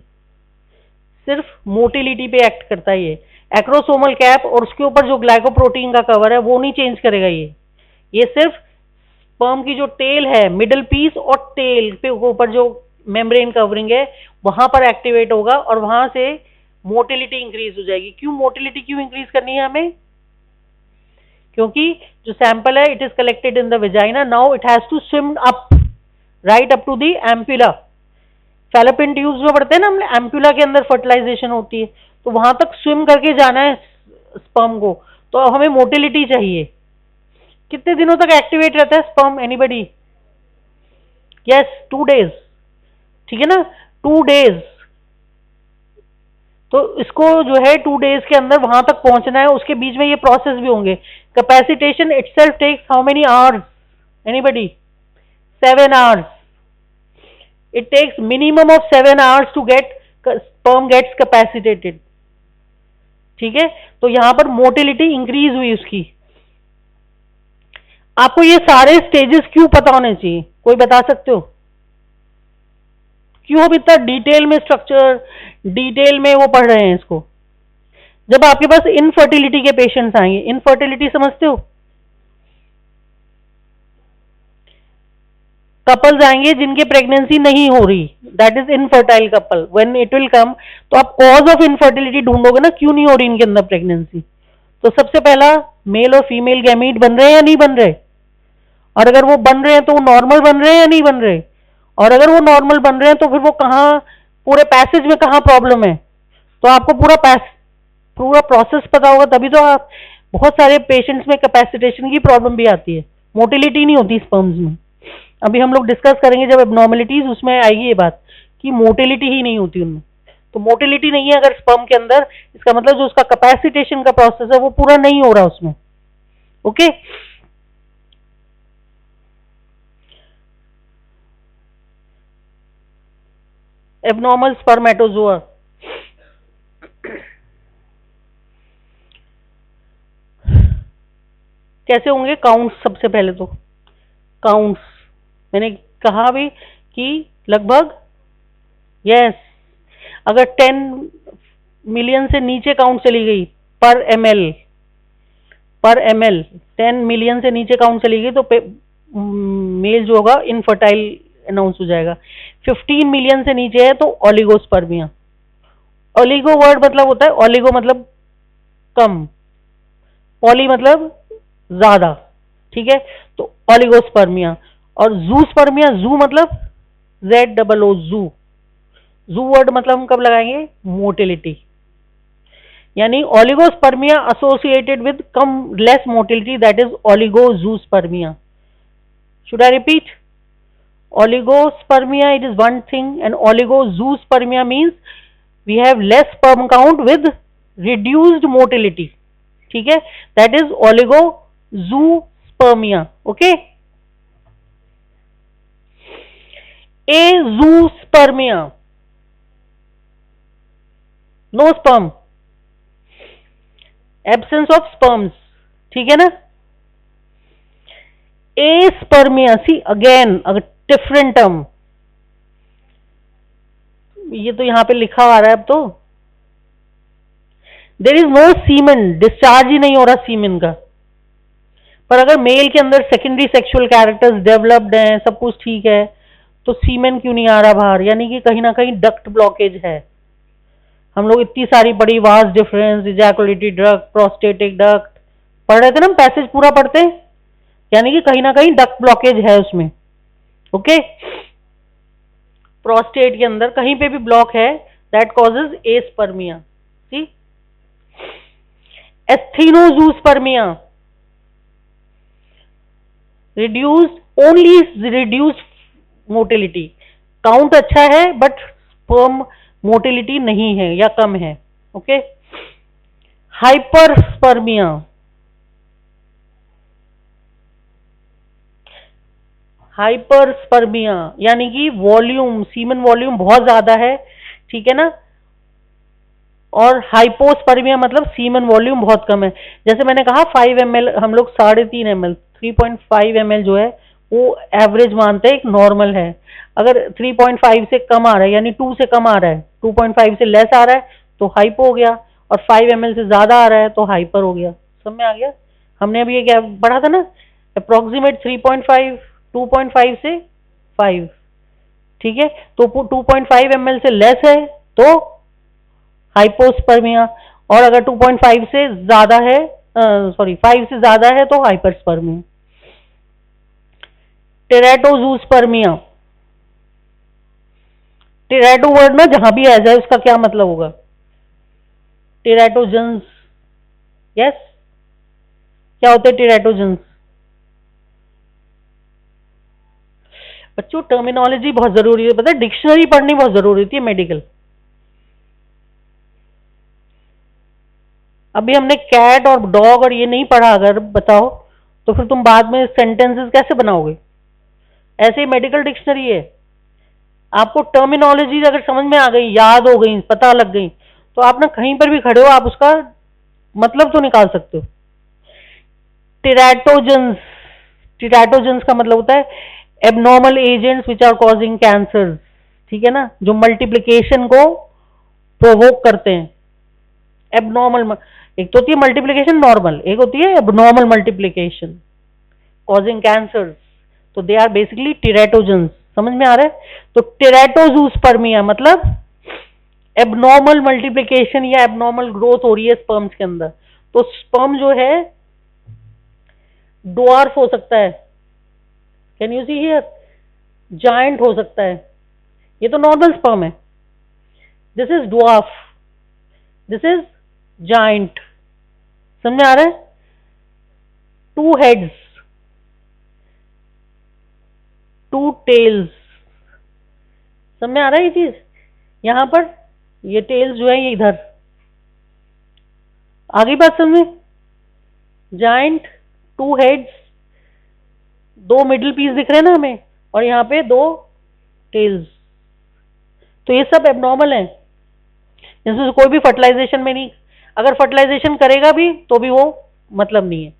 सिर्फ मोटिलिटी पे एक्ट करता है ये. एक्रोसोमल कैप और उसके ऊपर जो ग्लाइकोप्रोटीन का कवर है वो नहीं चेंज करेगा ये सिर्फ स्पर्म की जो टेल है, मिडल पीस और टेल पे ऊपर जो मेम्ब्रेन कवरिंग है वहां पर एक्टिवेट होगा और वहां से मोटिलिटी इंक्रीज हो जाएगी. क्यों मोटिलिटी क्यों इंक्रीज करनी है हमें? क्योंकि जो सैंपल है it is collected in the vagina. Now it has to swim up, right up to the ampulla. Fallopian tubes में पढ़ते हैं ना हमने, एम्पुला के अंदर फर्टिलाइजेशन होती है, तो वहां तक स्विम करके जाना है स्पर्म को. तो हमें मोटिलिटी चाहिए. कितने दिनों तक एक्टिवेट रहता है स्पर्म? एनीबडी? यस, 2 days, ठीक है ना, 2 days. तो इसको जो है 2 days के अंदर वहां तक पहुंचना है. उसके बीच में ये प्रोसेस भी होंगे. Capacitation itself takes how many hours? Anybody? 7 hours. It takes minimum of 7 hours to get sperm gets capacitated, ठीक है. तो यहां पर मोटिलिटी इंक्रीज हुई उसकी. आपको ये सारे स्टेजेस क्यों पता होने चाहिए? कोई बता सकते हो क्यों हम इतना डिटेल में स्ट्रक्चर, डिटेल में वो पढ़ रहे हैं इसको? जब आपके पास इनफर्टिलिटी के पेशेंट्स आएंगे, इनफर्टिलिटी समझते हो? कपल्स आएंगे जिनके प्रेगनेंसी नहीं हो रही, that is infertile couple. When it will come, तो आप कॉज ऑफ इनफर्टिलिटी ढूंढोगे ना, क्यों नहीं हो रही इनके अंदर प्रेगनेंसी. तो सबसे पहला मेल और फीमेल गैमीट बन रहे हैं या नहीं बन रहे? और अगर वो बन रहे हैं तो वो नॉर्मल बन रहे हैं या नहीं बन रहे, और अगर वो नॉर्मल बन रहे हैं तो फिर वो कहाँ, पूरे पैसेज में कहाँ प्रॉब्लम है। तो आपको पूरा प्रोसेस पता होगा, तभी तो आप, बहुत सारे पेशेंट्स में कैपेसिटेशन की प्रॉब्लम भी आती है, मोटिलिटी नहीं होती स्पर्म्स में। अभी हम लोग डिस्कस करेंगे जब एब्नॉर्मलिटीज, उसमें आएगी ये बात कि मोटिलिटी ही नहीं होती उनमें। तो मोटिलिटी नहीं है अगर स्पर्म के अंदर, इसका मतलब जो उसका कैपेसिटेशन का प्रोसेस है वो पूरा नहीं हो रहा उसमें। Okay, abnormal spermatozoa. कैसे होंगे काउंट्स? सबसे पहले तो काउंट्स मैंने कहा भी कि लगभग, यस, अगर 10 मिलियन से नीचे काउंट चली गई पर एमएल, 10 मिलियन से नीचे काउंट चली गई तो मेल जो होगा इनफर्टाइल अनाउंस हो जाएगा। 15 मिलियन से नीचे है तो ओलिगोस्पर्मिया। ओलिगो वर्ड मतलब होता है, ओलिगो मतलब कम, पॉली मतलब ज्यादा, ठीक है, तो ओलिगोस्पर्मिया। और जूस्पर्मिया, जू मतलब ZOO, जू। जू वर्ड मतलब हम कब लगाएंगे? मोटिलिटी, यानी ओलिगोस्पर्मिया एसोसिएटेड विद कम less motility, that is oligozoospermia. Should I repeat? Oligospermia, it is one thing, and oligozoospermia means we have less sperm count with reduced motility, ठीक है, that is oligozoospermia. Okay, azoospermia, no sperm, absence of sperms, ठीक है ना। aspermia, see again a different term, ये तो यहां पे लिखा आ रहा है अब तो, there is no semen, discharge ही नहीं हो रहा सीमेन का। पर अगर मेल के अंदर सेकेंडरी सेक्सुअल कैरेक्टर्स डेवलप्ड हैं, सब कुछ ठीक है, तो सीमेन क्यों नहीं आ रहा बाहर? यानी कि कहीं ना कहीं डक्ट ब्लॉकेज है। हम लोग इतनी सारी बड़ी vast difference, ejaculatory duct, prostatic duct पढ़ रहे थे ना, पैसेज पूरा पढ़ते, यानी कि कहीं ना कहीं डक्ट ब्लॉकेज है उसमें। ओके, प्रोस्टेट के अंदर कहीं पे भी ब्लॉक है, that causes aspermia. See, asthenozoospermia, reduced, only reduced motility, count अच्छा है बट स्पर्म मोटिलिटी नहीं है या कम है। ओके, हाइपरस्पर्मिया, हाइपरस्पर्मिया यानी कि वॉल्यूम, सीमन वॉल्यूम बहुत ज्यादा है, ठीक है ना, और हाइपोस्पर्मिया मतलब सीमन वॉल्यूम बहुत कम है। जैसे मैंने कहा 5 ml, हम लोग 3.5 ml, 3.5 ml जो है वो एवरेज मानते हैं, एक नॉर्मल है। अगर 3.5 से कम आ रहा है, यानी 2 से कम आ रहा है, 2.5 से लेस आ रहा है तो हाइपो हो गया, और 5 ml से ज्यादा आ रहा है तो हाइपर हो गया। सब में आ गया? हमने अभी ये क्या पढ़ा था ना, अप्रोक्सीमेट 3.5, 2.5 से 5, ठीक है, तो 2.5 ml से लेस है तो हाइपोस्पर्मिया, और अगर 2.5 से ज्यादा है, सॉरी 5 से ज्यादा है तो हाइपरस्पर्मिया। टेराटोजूस्पर्मिया, टेराटो वर्ड ना जहां भी आ जाए उसका क्या मतलब होगा? टेराटोजेंस, यस, क्या होते हैं टेराटोजेंस? बच्चों टर्मिनोलॉजी बहुत जरूरी है, पता है, डिक्शनरी पढ़नी बहुत जरूरी होती है मेडिकल। अभी हमने कैट और डॉग और ये नहीं पढ़ा, अगर बताओ तो फिर तुम बाद में सेंटेंसेस कैसे बनाओगे? ऐसे ही मेडिकल डिक्शनरी है, आपको टर्मिनोलॉजी अगर समझ में आ गई, याद हो गई, पता लग गई, तो आप ना कहीं पर भी खड़े हो आप उसका मतलब तो निकाल सकते हो। टेराटोजेंस, टेराटोजेंस का मतलब होता है abnormal agents which are causing cancer, ठीक है ना, जो मल्टीप्लिकेशन को प्रोवोक करते हैं। एबनॉर्मल, एक तो होती है मल्टीप्लिकेशन नॉर्मल, एक होती है एबनॉर्मल मल्टीप्लिकेशन कॉजिंग कैंसर, तो दे आर बेसिकली टेराटोजेंस। समझ में आ रहा है? तो टेराटोजूस्पर्मिया मतलब एबनॉर्मल मल्टीप्लिकेशन या एबनॉर्मल ग्रोथ हो रही है स्पर्म्स के अंदर, तो स्पर्म जो है ड्वार्फ हो सकता है, can you see here, giant हो सकता है, ये तो नॉर्मल स्पर्म है। This is dwarf, this is giant. समझ में आ रहा है? 2 हेड्स, 2 टेल्स। समझ में आ रहा है ये चीज? यहां पर ये टेल्स जो है ये इधर, आगे बात समझ में? जायंट, 2 हेड्स, 2 मिडिल पीस दिख रहे हैं ना हमें, और यहाँ पे 2 टेल्स। तो ये सब एबनॉर्मल है, इसमें से कोई भी फर्टिलाइजेशन में नहीं, अगर फर्टिलाइजेशन करेगा भी तो भी वो मतलब नहीं है।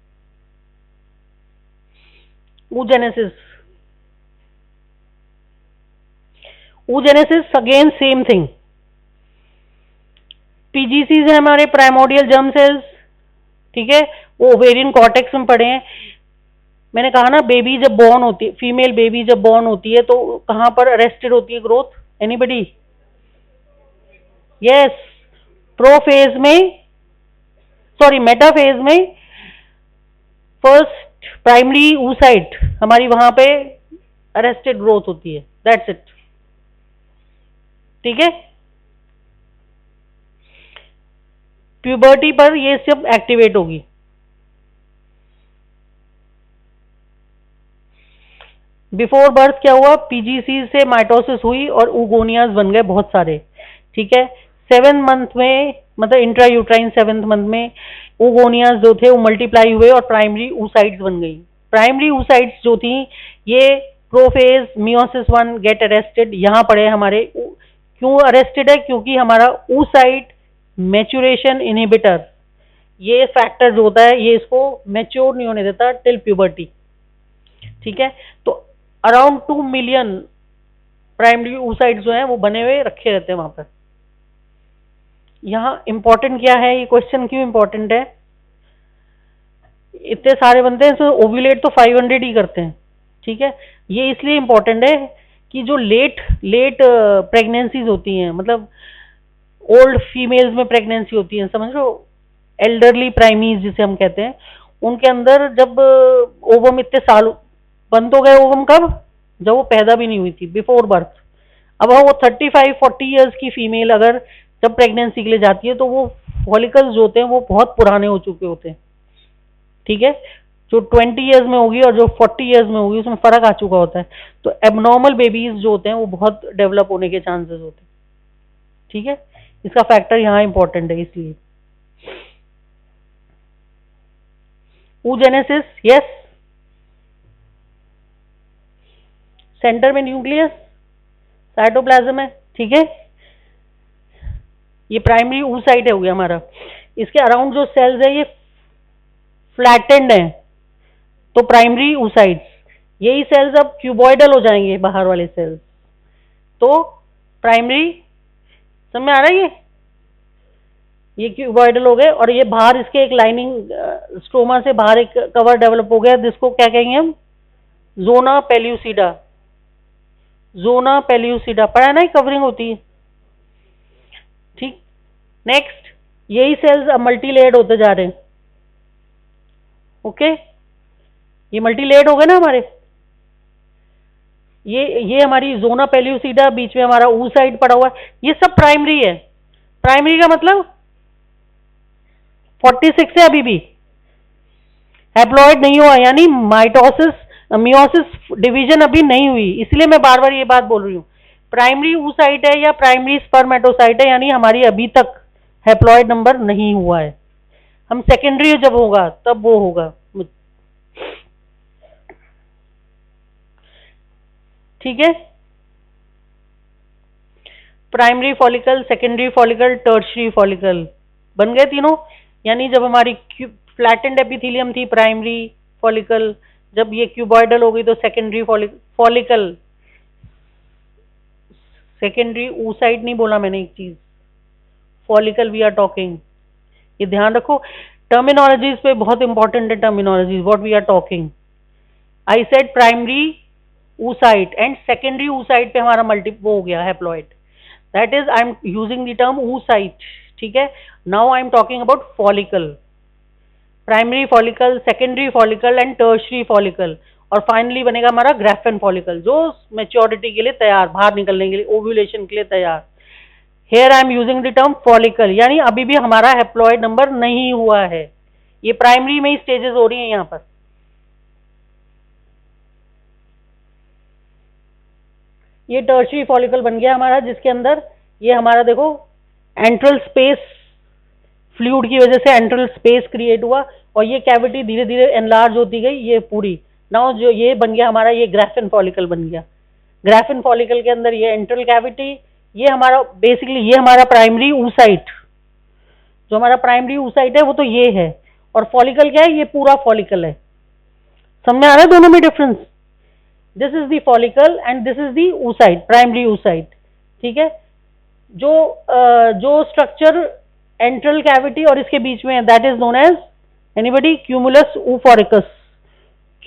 oogenesis, oogenesis again same thing. PGCs है हमारे प्राइमोडियल जर्म सेल्स, ठीक है, वो ओवेरियन कॉर्टेक्स में पड़े हैं। मैंने कहा ना बेबी जब बॉर्न होती है, फीमेल बेबी जब बॉर्न होती है तो कहां पर अरेस्टेड होती है ग्रोथ? एनीबडी? यस, प्रोफेज में, सॉरी मेटाफेज में फर्स्ट प्राइमरी oocyte हमारी वहां पे अरेस्टेड ग्रोथ होती है, दैट्स इट। ठीक है, प्यूबर्टी पर ये सब एक्टिवेट होगी। बिफोर बर्थ क्या हुआ? पीजीसी से माइटोसिस हुई और ऊगोनियाज बन गए बहुत सारे। ठीक है, 7 मंथ में, मतलब इंट्रा यूट्राइन 7th मंथ में ऊगोनियाज जो थे वो मल्टीप्लाई हुए और प्राइमरी oocytes बन गई। प्राइमरी oocytes जो थी ये प्रोफेज मियोसिस 1 गेट अरेस्टेड, यहां पड़े हमारे। क्यों अरेस्टेड है? क्योंकि हमारा oocyte मैच्योरेशन इनहिबिटर, ये फैक्टर जो होता है ये इसको मैच्योर नहीं होने देता टिल प्यूबर्टी। ठीक है, तो अराउंड 2 मिलियन प्राइमरी oocytes जो है वो बने हुए रखे रहते हैं वहां पर। यहाँ इंपॉर्टेंट क्या है, ये क्वेश्चन क्यों इंपॉर्टेंट है? इतने सारे बनते हैं, ओव्यूलेट तो 500 ही करते हैं। ठीक है, ये इसलिए इंपॉर्टेंट है कि जो लेट प्रेगनेंसीज होती हैं, मतलब ओल्ड फीमेल्स में प्रेगनेंसी होती है, समझ लो एल्डरली प्राइमीज जिसे हम कहते हैं, उनके अंदर जब ओवम इतने साल बंद हो गए, ओवम कब? जब वो पैदा भी नहीं हुई थी, बिफोर बर्थ। अब वो 35-40 ईयर्स की फीमेल अगर जब प्रेगनेंसी के लिए जाती है तो वो फॉलिकल्स जो होते हैं वो बहुत पुराने हो चुके होते हैं। ठीक है, जो 20 ईयर्स में होगी और जो 40 ईयर्स में होगी उसमें फर्क आ चुका होता है। तो एबनॉर्मल बेबीज जो होते हैं वो बहुत डेवलप होने के चांसेस होते हैं। ठीक है, इसका फैक्टर यहाँ इंपॉर्टेंट है इसलिए। oogenesis, यस, सेंटर में न्यूक्लियस, साइटोप्लाज्म है। ठीक है, ये प्राइमरी oocyte है हो गया हमारा। इसके अराउंड जो सेल्स है ये फ्लैटेंड है, तो प्राइमरी oocytes। यही सेल्स अब क्यूबॉइडल हो जाएंगे, बाहर वाले सेल्स, तो प्राइमरी। समझ में आ रहा है? ये क्यूबॉइडल हो गए और ये बाहर इसके एक लाइनिंग स्ट्रोमा से बाहर एक कवर डेवलप हो गया, जिसको क्या कहेंगे हम? जोना पेल्यूसिडा। जोना पेल्यूसिडा पढ़ा है ना, कवरिंग होती है। ठीक, नेक्स्ट, यही सेल्स अब मल्टीलेयर्ड होते जा रहे हैं। ओके, ये मल्टीलेयर्ड हो गए ना हमारे। ये हमारी जोना पेल्यूसिडा, बीच में हमारा oocyte पड़ा हुआ है, ये सब प्राइमरी है। प्राइमरी का मतलब 46 है, अभी भी हैप्लॉइड नहीं हुआ, यानी माइटोसिस मियोसिस डिवीजन अभी नहीं हुई, इसलिए मैं बार बार ये बात बोल रही हूँ। प्राइमरी oocyte है या प्राइमरी स्पर्मेटोसाइट है, यानी हमारी अभी तक हैप्लॉइड नंबर नहीं हुआ है। हम सेकेंडरी जब होगा तब वो होगा। ठीक है, primary follicle, secondary follicle, tertiary follicle बन गए तीनों। यानी जब हमारी फ्लैटेंड एपिथेलियम थी प्राइमरी फॉलिकल, जब ये क्यूबॉइडल हो गई तो सेकेंडरी फॉलिकल। सेकेंडरी oocyte नहीं बोला मैंने, एक चीज फॉलिकल वी आर टॉकिंग, ये ध्यान रखो। टर्मिनोलॉजीज पे बहुत इंपॉर्टेंट है, terminologies what we are talking. I said primary oocyte and secondary oocyte पे हमारा मल्टी वो हो गया haploid, that is I am using the term oocyte। ठीक है, now I am talking about follicle, primary follicle, secondary follicle and tertiary follicle. और finally बनेगा हमारा ग्राफेन फॉलिकल, जो मैच्योरिटी के लिए तैयार, बाहर निकलने के लिए, ओव्यूलेशन के लिए तैयार। Here I am using the term follicle, यानी अभी भी हमारा हैप्लॉइड नंबर नहीं हुआ है, ये प्राइमरी में ही स्टेजेस हो रही हैं यहाँ पर। ये टर्शियरी फॉलिकल बन गया हमारा, जिसके अंदर ये हमारा देखो एंट्रल स्पेस, फ्लूइड की वजह से एंट्रल स्पेस क्रिएट हुआ और ये कैविटी धीरे धीरे एनलार्ज होती गई, ये पूरी नाउ जो ये बन गया हमारा, ये ग्राफिन फॉलिकल बन गया। ग्राफिन फॉलिकल के अंदर ये एंट्रल कैविटी, ये हमारा बेसिकली ये हमारा प्राइमरी oocyte, जो हमारा प्राइमरी oocyte है वो तो ये है, और फॉलिकल क्या है, ये पूरा फॉलिकल है। समझ में आ रहा है दोनों में difference? This is the follicle and this is the oocyte, primary oocyte, ठीक है। जो स्ट्रक्चर एंट्रल कैविटी और इसके बीच में है, that is known as anybody, cumulus oophoricus,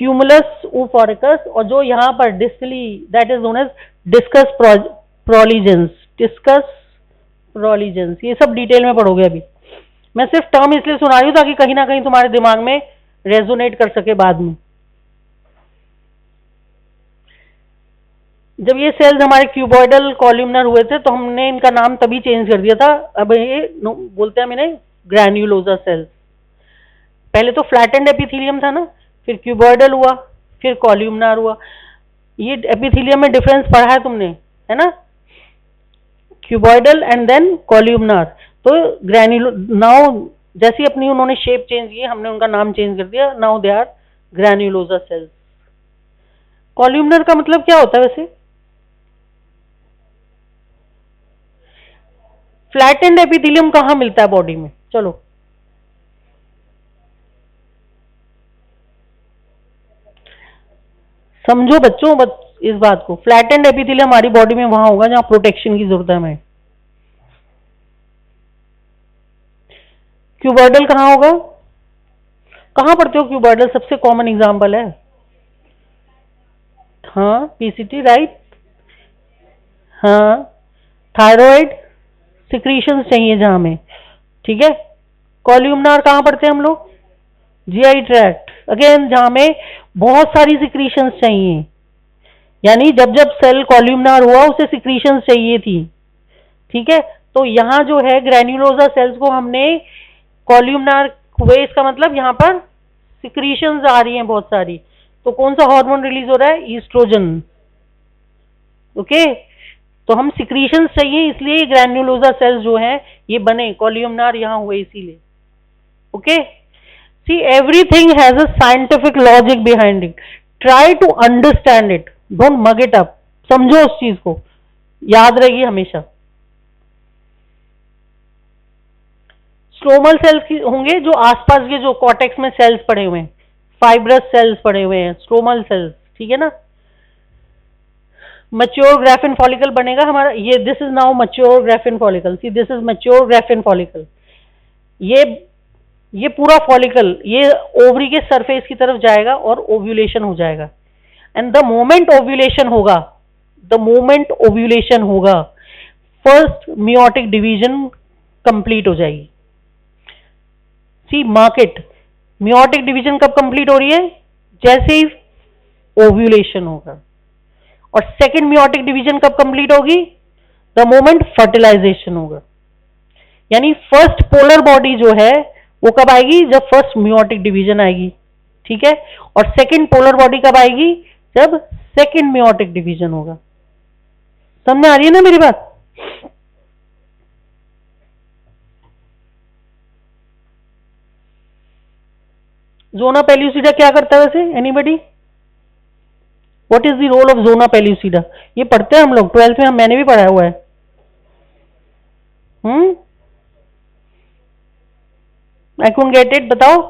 cumulus oophoricus, और जो यहाँ पर distally, that is known as discus proligerus, discus proligerus. ये सब डिटेल में पढ़ोगे अभी, मैं सिर्फ टर्म इसलिए सुना रही हूँ ताकि कहीं ना कहीं तुम्हारे दिमाग में रेजोनेट कर सके बाद में। जब ये सेल्स हमारे क्यूबॉइडल कॉल्यूमनर हुए थे तो हमने इनका नाम तभी चेंज कर दिया था, अब ये बोलते हैं इन्हें ग्रैन्युलोसा सेल्स। पहले तो फ्लैटेंड एपिथेलियम था ना, फिर क्यूबॉइडल हुआ, फिर कॉल्यूमनर हुआ। ये एपिथेलियम में डिफरेंस पढ़ा है तुमने, है ना, क्यूबॉइडल एंड देन कॉल्यूमनर। तो ग्रैन्युलो, नाउ जैसी अपनी उन्होंने शेप चेंज की, हमने उनका नाम चेंज कर दिया, now they are granulosa cells. Columnar का मतलब क्या होता है वैसे? फ्लैटेंड एपिथेलियम कहाँ मिलता है बॉडी में? चलो समझो बच्चों, इस बात को, फ्लैटेंड एपिथेलियम हमारी बॉडी में वहां होगा जहां प्रोटेक्शन की जरूरत है हमें। क्यूबॉइडल कहाँ होगा? कहाँ पढ़ते हो क्यूबॉइडल? सबसे कॉमन एग्जांपल है, हाँ पीसीटी, राइट, हाँ थायराइड सिक्रीशंस चाहिए जहां में, ठीक है। कॉल्यूमनर कहाँ पढ़ते हैं हम लोग? जीआई ट्रैक्ट, अगेन जहां में बहुत सारी सिक्रीशंस चाहिए, यानी जब जब सेल कॉल्यूमनर हुआ उसे सिक्रीशंस चाहिए थी, ठीक है। तो यहाँ जो है ग्रैन्युलोसा सेल्स को हमने कॉल्यूमनर हुए, इसका मतलब यहाँ पर सिक्रीशंस आ रही हैं बहुत सारी। तो कौन सा हार्मोन रिलीज हो रहा है? Oestrogen, okay. तो हम सिक्रीशंस चाहिए, इसलिए ग्रैन्युलोसा सेल्स जो है ये बने, कॉल्यूमनर यहाँ हुए इसीलिए, okay. See everything has a scientific logic behind it, try to understand it, don't mug it up, समझो उस चीज को, याद रहेगी हमेशा। स्ट्रोमल सेल्स होंगे जो आसपास के, जो कॉर्टेक्स में सेल्स पड़े हुए हैं, फाइब्रस सेल्स पड़े हुए हैं, स्ट्रोमल सेल्स, ठीक है ना। मैच्योर ग्राफिन फॉलिकल बनेगा हमारा, ये this is now mature graphene follicle, see this is mature graphene follicle. ये पूरा फॉलिकल ये ओवरी के सरफेस की तरफ जाएगा और ओव्यूलेशन हो जाएगा, एंड द मोमेंट ओव्यूलेशन होगा, द मोमेंट ओव्यूलेशन होगा, फर्स्ट मियोटिक डिवीजन कंप्लीट हो जाएगी। सी मार्केट, मियोटिक डिवीजन कब कंप्लीट हो रही है? जैसे ही ओव्यूलेशन होगा। और सेकेंड मियोटिक डिवीजन कब कंप्लीट होगी? द मोमेंट फर्टिलाइजेशन होगा। यानी फर्स्ट पोलर बॉडी जो है वो कब आएगी? जब फर्स्ट मियोटिक डिवीजन आएगी, ठीक है। और सेकेंड पोलर बॉडी कब आएगी? जब सेकेंड मियोटिक डिवीजन होगा। समझ आ रही है ना मेरी बात? जोना पेल्यूसिडा क्या करता है वैसे? Anybody? What is the role of zona pellucida? ये पढ़ते हैं हम लोग 12th में, मैंने भी पढ़ा हुआ है। आई कुडंट गेट इट, बताओ।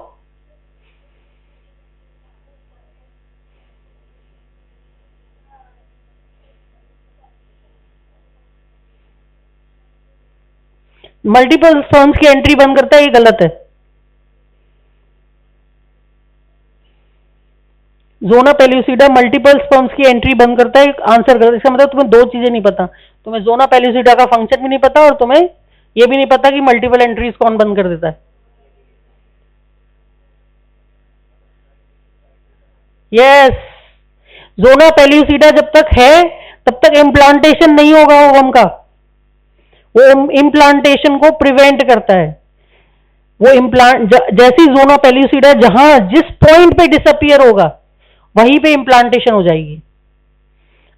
मल्टीपल स्पर्म्स की एंट्री बंद करता है, ये गलत है। जोना पेल्यूसिडा मल्टीपल स्पर्म्स की एंट्री बंद करता है, आंसर गलत। इसका मतलब तुम्हें दो चीजें नहीं पता, तुम्हें जोना पेल्यूसिडा का फंक्शन भी नहीं पता और तुम्हें ये भी नहीं पता कि मल्टीपल एंट्रीज कौन बंद कर देता है। यस, जोना पेल्यूसिडा जब तक है तब तक इम्प्लांटेशन नहीं होगा ओवम का, वो इम्प्लांटेशन को प्रिवेंट करता है। वो इम्प्लांट जैसी जोना पेल्यूसिडा जहां जिस पॉइंट पे डिसअपियर होगा वहीं पे इम्प्लांटेशन हो जाएगी।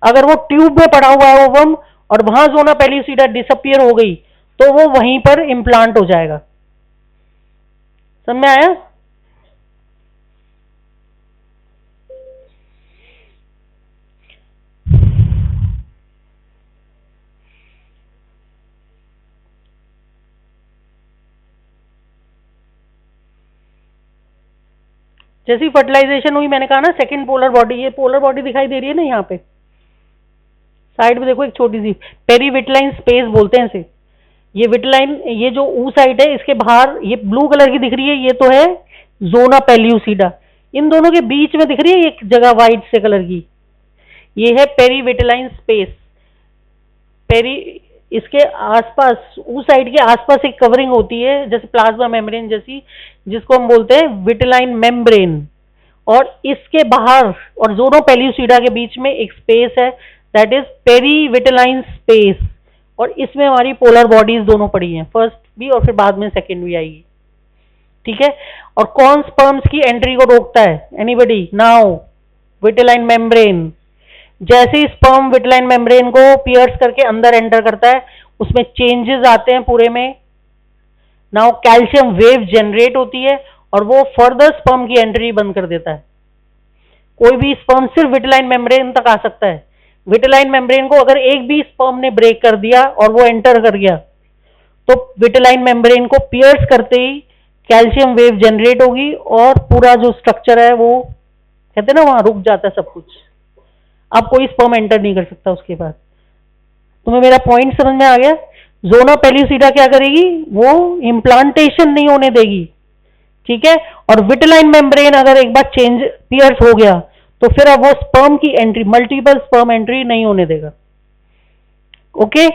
अगर वो ट्यूब में पड़ा हुआ है ओवम और वहां जोना पेल्यूसिडा डिसअपियर हो गई तो वो वहीं पर इम्प्लांट हो जाएगा। समझ में आया? जैसी फर्टिलाइजेशन हुई, मैंने कहा ना सेकंड पोलर बॉडी, ये पोलर बॉडी दिखाई दे रही है ना यहाँ पे साइड में, देखो एक छोटी सी पेरीविटलाइन स्पेस बोलते हैं इसे। ये विटलाइन, ये जो ऊ साइड है इसके बाहर ये ब्लू कलर की दिख रही है, ये तो है जोना पेल्यूसिडा। इन दोनों के बीच में दिख रही है एक जगह व्हाइट से कलर की, ये है पेरीविटलाइन स्पेस। पेरी इसके आसपास, उस साइड के आसपास एक कवरिंग होती है जैसे प्लाज्मा मेम्ब्रेन जैसी, जिसको हम बोलते हैं विटेलाइन मेम्ब्रेन। और इसके बाहर और जोनो पेल्यूसिडा के बीच में एक स्पेस है, दैट इज पेरीविटेलाइन स्पेस। और इसमें हमारी पोलर बॉडीज दोनों पड़ी हैं, फर्स्ट भी और फिर बाद में सेकेंड भी आएगी। ठीक है? और कौन स्पर्म्स की एंट्री को रोकता है? Anybody now? Vitelline membrane. जैसे ही स्पर्म विटलाइन मेम्ब्रेन को पियर्स करके अंदर एंटर करता है उसमें चेंजेस आते हैं पूरे में। नाउ कैल्शियम वेव जनरेट होती है और वो फर्दर स्पर्म की एंट्री बंद कर देता है। कोई भी स्पर्म सिर्फ विटलाइन मेम्ब्रेन तक आ सकता है। विटलाइन मेम्ब्रेन को अगर एक भी स्पर्म ने ब्रेक कर दिया और वो एंटर कर गया तो विटलाइन मेम्ब्रेन को पियर्स करते ही कैल्शियम वेव जनरेट होगी और पूरा जो स्ट्रक्चर है वो कहते हैं ना वहां रुक जाता है सब कुछ। अब कोई स्पर्म एंटर नहीं कर सकता उसके बाद। तुम्हें मेरा पॉइंट समझ में आ गया? जोना पेल्यूसिडा क्या करेगी? वो इम्प्लांटेशन नहीं होने देगी। ठीक है? और विटलाइन मेम्ब्रेन अगर एक बार चेंज पियर्स हो गया तो फिर अब वो स्पर्म की एंट्री, मल्टीपल स्पर्म एंट्री नहीं होने देगा। ओके?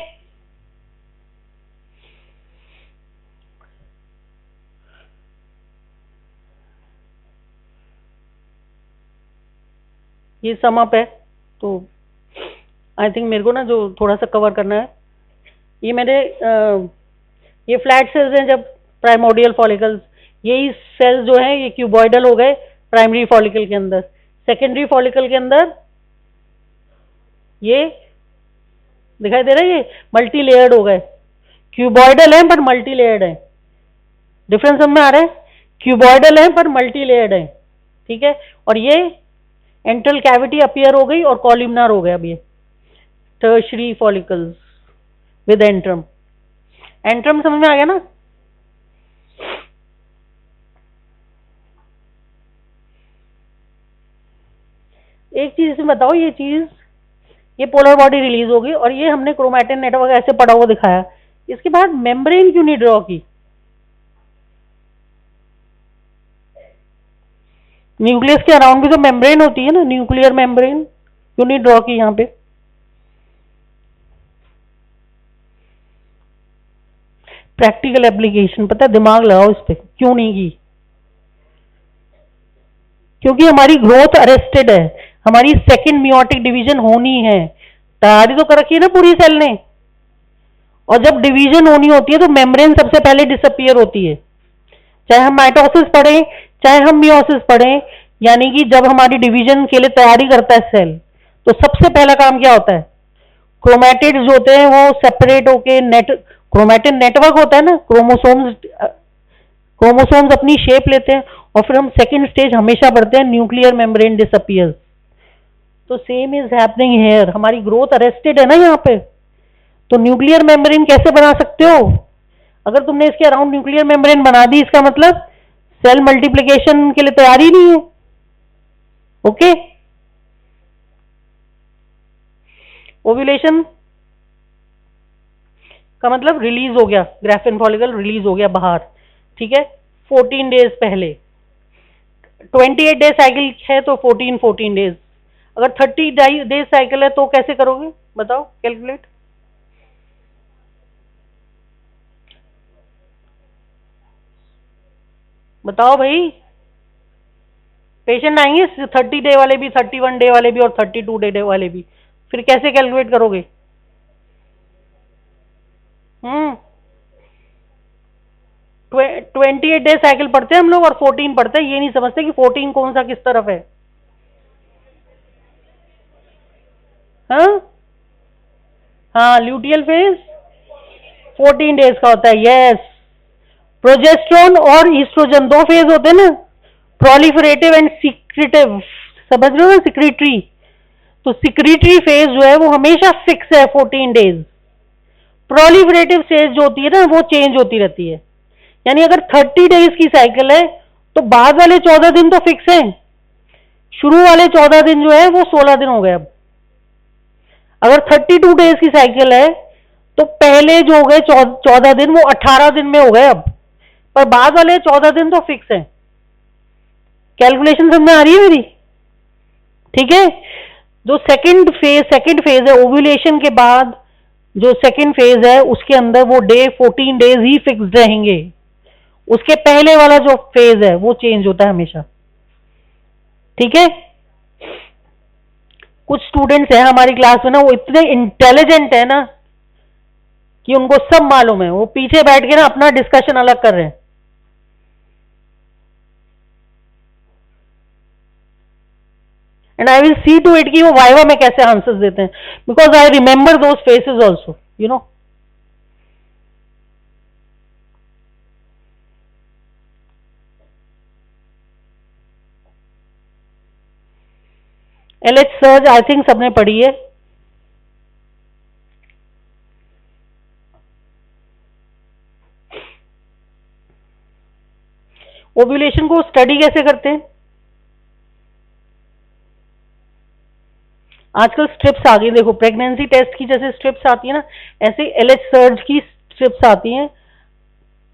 ये सम अप है। तो आई थिंक मेरे को ना जो थोड़ा सा कवर करना है, ये मेरे ये फ्लैट सेल्स हैं जब प्राइमोडियल फॉलिकल्स, यही सेल्स जो हैं ये क्यूबॉइडल हो गए प्राइमरी फॉलिकल के अंदर। सेकेंडरी फॉलिकल के अंदर ये दिखाई दे रहा है, ये मल्टी लेयर्ड हो गए। क्यूबॉइडल है पर मल्टी लेयर्ड है। डिफरेंस समझ में आ रहा है? क्यूबॉइडल है पर मल्टी लेयर्ड है। ठीक है? और ये एंट्रल कैविटी अपीयर हो गई और कॉलमनार हो गया। अब ये tertiary follicles with antrum. Antrum समझ में आ गया ना? एक चीज इसमें बताओ, ये चीज, ये पोलर बॉडी रिलीज होगी और ये हमने क्रोमैटिन नेटवर्क ऐसे पड़ा हुआ दिखाया, इसके बाद मेम्ब्रेन क्यों नहीं ड्रॉ की? न्यूक्लियस के अराउंड भी तो मेम्ब्रेन होती है ना, न्यूक्लियर मेम्ब्रेन, क्यों नहीं ड्रॉ की यहाँ पे? प्रैक्टिकल एप्लीकेशन, पता है, दिमाग लगाओ इस पे, क्यों नहीं की? क्योंकि हमारी ग्रोथ अरेस्टेड है, हमारी सेकंड मियोटिक डिवीजन होनी है। तैयारी तो कर रखी है ना पूरी सेल ने। और जब डिवीजन होनी होती है तो मेम्ब्रेन सबसे पहले डिसअपियर होती है, चाहे हम माइटोसिस पढ़ें चाहे हम मियोसिस पढ़ें। यानी कि जब हमारी डिवीजन के लिए तैयारी करता है सेल, तो सबसे पहला काम क्या होता है? क्रोमैटिड्स जो होते हैं वो सेपरेट होके क्रोमैटिन नेटवर्क होता है ना, क्रोमोसोम्स अपनी शेप लेते हैं और फिर हम सेकंड स्टेज हमेशा पढ़ते हैं, न्यूक्लियर मेम्ब्रेन डिसअपियर्स। तो सेम इज हैपनिंग हेयर, हमारी ग्रोथ अरेस्टेड है ना यहाँ पे। तो न्यूक्लियर मेम्ब्रेन कैसे बना सकते हो? अगर तुमने इसके अराउंड न्यूक्लियर मेम्ब्रेन बना दी, इसका मतलब सेल मल्टीप्लिकेशन के लिए तैयारी नहीं है। ओके? ओव्यूलेशन का मतलब रिलीज हो गया, ग्राफिन फॉलिकल रिलीज हो गया बाहर। ठीक है? 14 डेज पहले। 28 डेज साइकिल है तो 14 डेज। अगर 30 डेज साइकिल है तो कैसे करोगे बताओ, कैलकुलेट। बताओ भाई। पेशेंट आएंगे 30 डे वाले भी, 31 डे वाले भी और 32 डे वाले भी, फिर कैसे कैलकुलेट करोगे? 28 डे साइकिल पढ़ते हैं हम लोग और 14 पढ़ते हैं, ये नहीं समझते कि 14 कौन सा किस तरफ है। हाँ हाँ, ल्यूटियल फेज 14 डेज का होता है। यस, प्रोजेस्ट्रॉन और ईस्ट्रोजन दो फेज होते हैं ना, प्रोलिफरेटिव एंड सिक्रेटिव, समझ रहे हो ना, सिक्रेटरी। तो सिक्रेटरी फेज जो है वो हमेशा फिक्स है 14 डेज। प्रोलिफरेटिव स्टेज जो होती है ना वो चेंज होती रहती है। यानी अगर 30 डेज की साइकिल है तो बाद वाले 14 दिन तो फिक्स है, शुरू वाले 14 दिन जो है वो 16 दिन हो गए। अब अगर 32 डेज की साइकिल है तो पहले जो हो गए 14 दिन वो 18 दिन में हो गए अब, पर बाद वाले 14 दिन तो फिक्स है। कैलकुलेशन समझ में आ रही है मेरी? ठीक है। जो सेकंड फेज है ओव्यूलेशन के बाद, जो सेकंड फेज है उसके अंदर वो 14 डेज ही फिक्स्ड रहेंगे। उसके पहले वाला जो फेज है वो चेंज होता है हमेशा। ठीक है। कुछ स्टूडेंट्स हैं हमारी क्लास में ना, वो इतने इंटेलिजेंट है ना कि उनको सब मालूम है, वो पीछे बैठ के ना अपना डिस्कशन अलग कर रहे हैं। And I will see to it कि वो वाइवा में कैसे आंसर्स देते हैं, because I remember those faces also, you know. LH surge I think सबने पढ़ी है। ओव्यूलेशन को स्टडी कैसे करते हैं? आजकल स्ट्रिप्स आ गई, देखो प्रेगनेंसी टेस्ट की जैसे स्ट्रिप्स आती है ना, ऐसे एलएच सर्ज की स्ट्रिप्स आती हैं।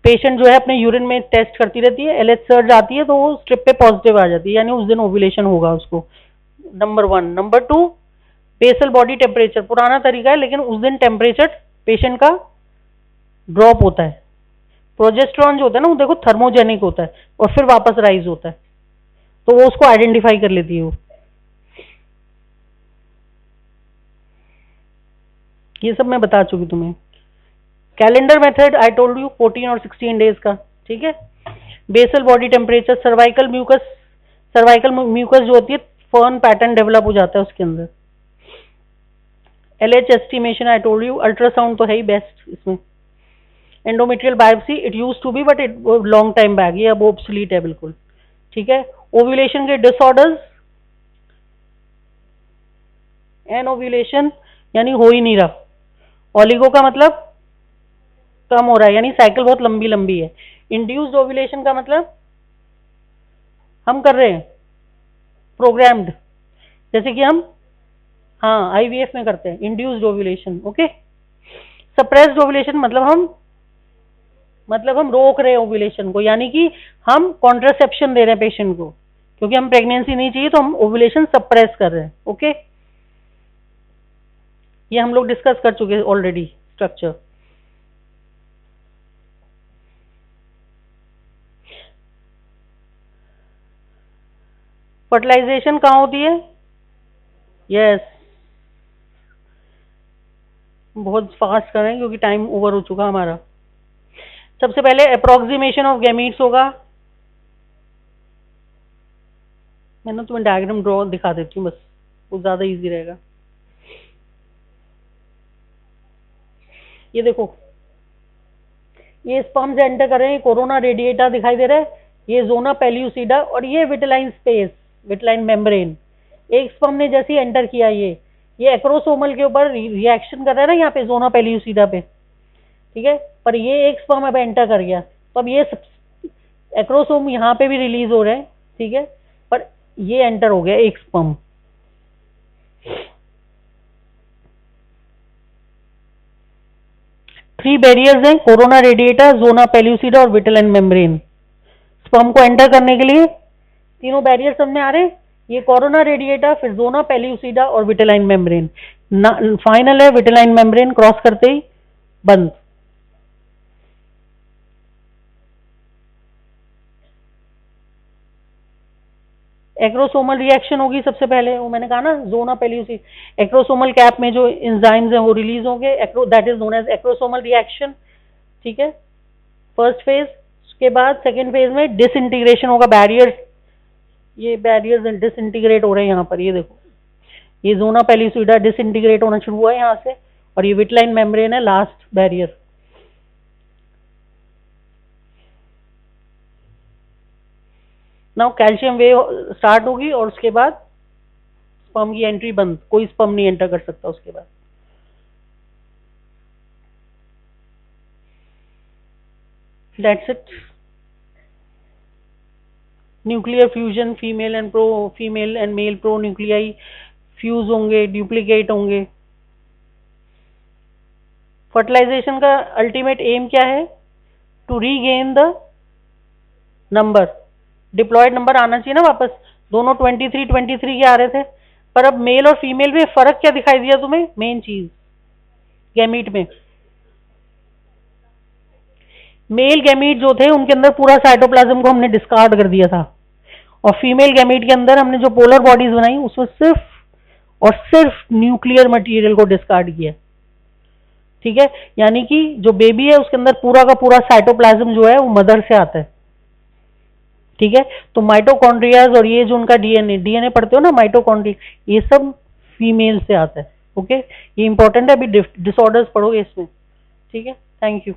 पेशेंट जो है अपने यूरिन में टेस्ट करती रहती है, एलएच सर्ज आती है तो वो स्ट्रिप पे पॉजिटिव आ जाती है, यानी उस दिन ओव्यूलेशन होगा उसको। Number 1। Number 2, basal body temperature, पुराना तरीका है लेकिन उस दिन टेम्परेचर पेशेंट का ड्रॉप होता है। प्रोजेस्ट्रॉन जो होता है ना वो देखो थर्मोजेनिक होता है और फिर वापस राइज होता है, तो वो उसको आइडेंटिफाई कर लेती है वो। ये सब मैं बता चुकी तुम्हें। Calendar method I told you 14 और 16 डेज का। ठीक है। Basal body temperature, cervical mucus जो होती है फर्न पैटर्न डेवलप हो जाता है उसके अंदर। LH estimation I told you, ultrasound तो है ही बेस्ट इसमें। Endometrial biopsy it use to be but it long time back, ये अब ऑब्सोलीट है बिल्कुल। ठीक है। ओव्यूलेशन के डिसऑर्डर्स, एनओव्यूलेशन यानी हो ही नहीं रहा। ओलिगो का मतलब कम हो रहा है, यानी साइकिल बहुत लंबी लंबी है। इंड्यूस्ड ओव्यूलेशन का मतलब हम कर रहे हैं प्रोग्राम्ड, जैसे कि हम हाँ आईवीएफ में करते हैं induced ovulation. Okay. Suppressed ovulation मतलब हम रोक रहे हैं ओव्यूलेशन को, यानी कि हम कॉन्ट्रासेप्शन दे रहे हैं पेशेंट को, क्योंकि हम प्रेगनेंसी नहीं चाहिए तो हम ओव्यूलेशन सप्रेस कर रहे हैं। ओके। ये हम लोग डिस्कस कर चुके हैं ऑलरेडी स्ट्रक्चर। फर्टिलाइजेशन कहाँ होती है? यस, बहुत फास्ट करें क्योंकि टाइम ओवर हो चुका हमारा। सबसे पहले अप्रोक्सीमेशन ऑफ गैमीट्स होगा। मैं तुम्हें डायग्राम ड्रॉ दिखा देती हूँ बस, वो ज्यादा इजी रहेगा। ये देखो, ये स्पर्म्स एंटर कर रहे हैं, कोरोना रेडिएटा दिखाई दे रहा है, ये जोना पेल्यूसिडा और ये विटेलाइन स्पेस, विटेलाइन मेम्ब्रेन। एक स्पर्म ने जैसे ही एंटर किया ये एक्रोसोमल के ऊपर रिएक्शन कर रहा है ना, यहाँ पे जोना पेल्यूसिडा पे। ठीक है। पर ये एक स्पर्म अब एंटर कर गया, तो अब ये एक्रोसोम यहाँ पे भी रिलीज हो रहे हैं। ठीक है। पर ये एंटर हो गया एक स्पर्म। थ्री बैरियर्स हैं, कोरोना रेडिएटा, जोना पेल्यूसिडा और विटेलाइन मेम्ब्रेन। स्पर्म को एंटर करने के लिए तीनों बैरियर समझ में आ रहे हैं, ये कोरोना रेडिएटा, फिर जोना पेल्यूसिडा और विटेलाइन मेम्ब्रेन। फाइनल है विटेलाइन मेम्ब्रेन क्रॉस करते ही बंद। एक्रोसोमल रिएक्शन होगी सबसे पहले, वो मैंने कहा ना, जोना पेल्यूसी। एक्रोसोमल कैप में जो एंजाइम्स हैं वो रिलीज होंगे, that is known as acrosomal reaction. ठीक है, फर्स्ट फेज। उसके बाद सेकेंड फेज में डिसइंटीग्रेशन होगा, बैरियर्स, ये बैरियर्स डिसइंटीग्रेट हो रहे हैं यहाँ पर, ये देखो, ये जोना पेल्यूसिडा डिसइंटीग्रेट होना शुरू हुआ है यहाँ से, और ये विटलाइन मेम्ब्रेन है last barrier. Now calcium wave start होगी और उसके बाद स्पर्म की एंट्री बंद, कोई स्पर्म नहीं एंटर कर सकता उसके बाद। That's it. Nuclear fusion, female and male pronuclei fuse होंगे, डुप्लीकेट होंगे। फर्टिलाइजेशन का अल्टीमेट एम क्या है? To regain the number, diploid number आना चाहिए ना वापस। दोनों 23 के आ रहे थे, पर अब मेल और फीमेल में फर्क क्या दिखाई दिया तुम्हें? मेन चीज गैमीट में, मेल गैमीट जो थे उनके अंदर पूरा साइटोप्लाज्म को हमने डिस्कार्ड कर दिया था, और फीमेल गैमीट के अंदर हमने जो पोलर बॉडीज बनाई उसमें सिर्फ और सिर्फ न्यूक्लियर मटेरियल को डिस्कार्ड किया। ठीक है, यानी कि जो बेबी है उसके अंदर पूरा का पूरा साइटोप्लाज्म जो है वो मदर से आता है। ठीक है, तो माइटोकॉन्ड्रियाज और ये जो उनका डीएनए पढ़ते हो ना, माइटोकॉन्ड्रिया, ये सब फीमेल से आता है। ओके, ये इंपॉर्टेंट है, अभी डिसऑर्डर्स पढ़ोगे इसमें। ठीक है, थैंक यू।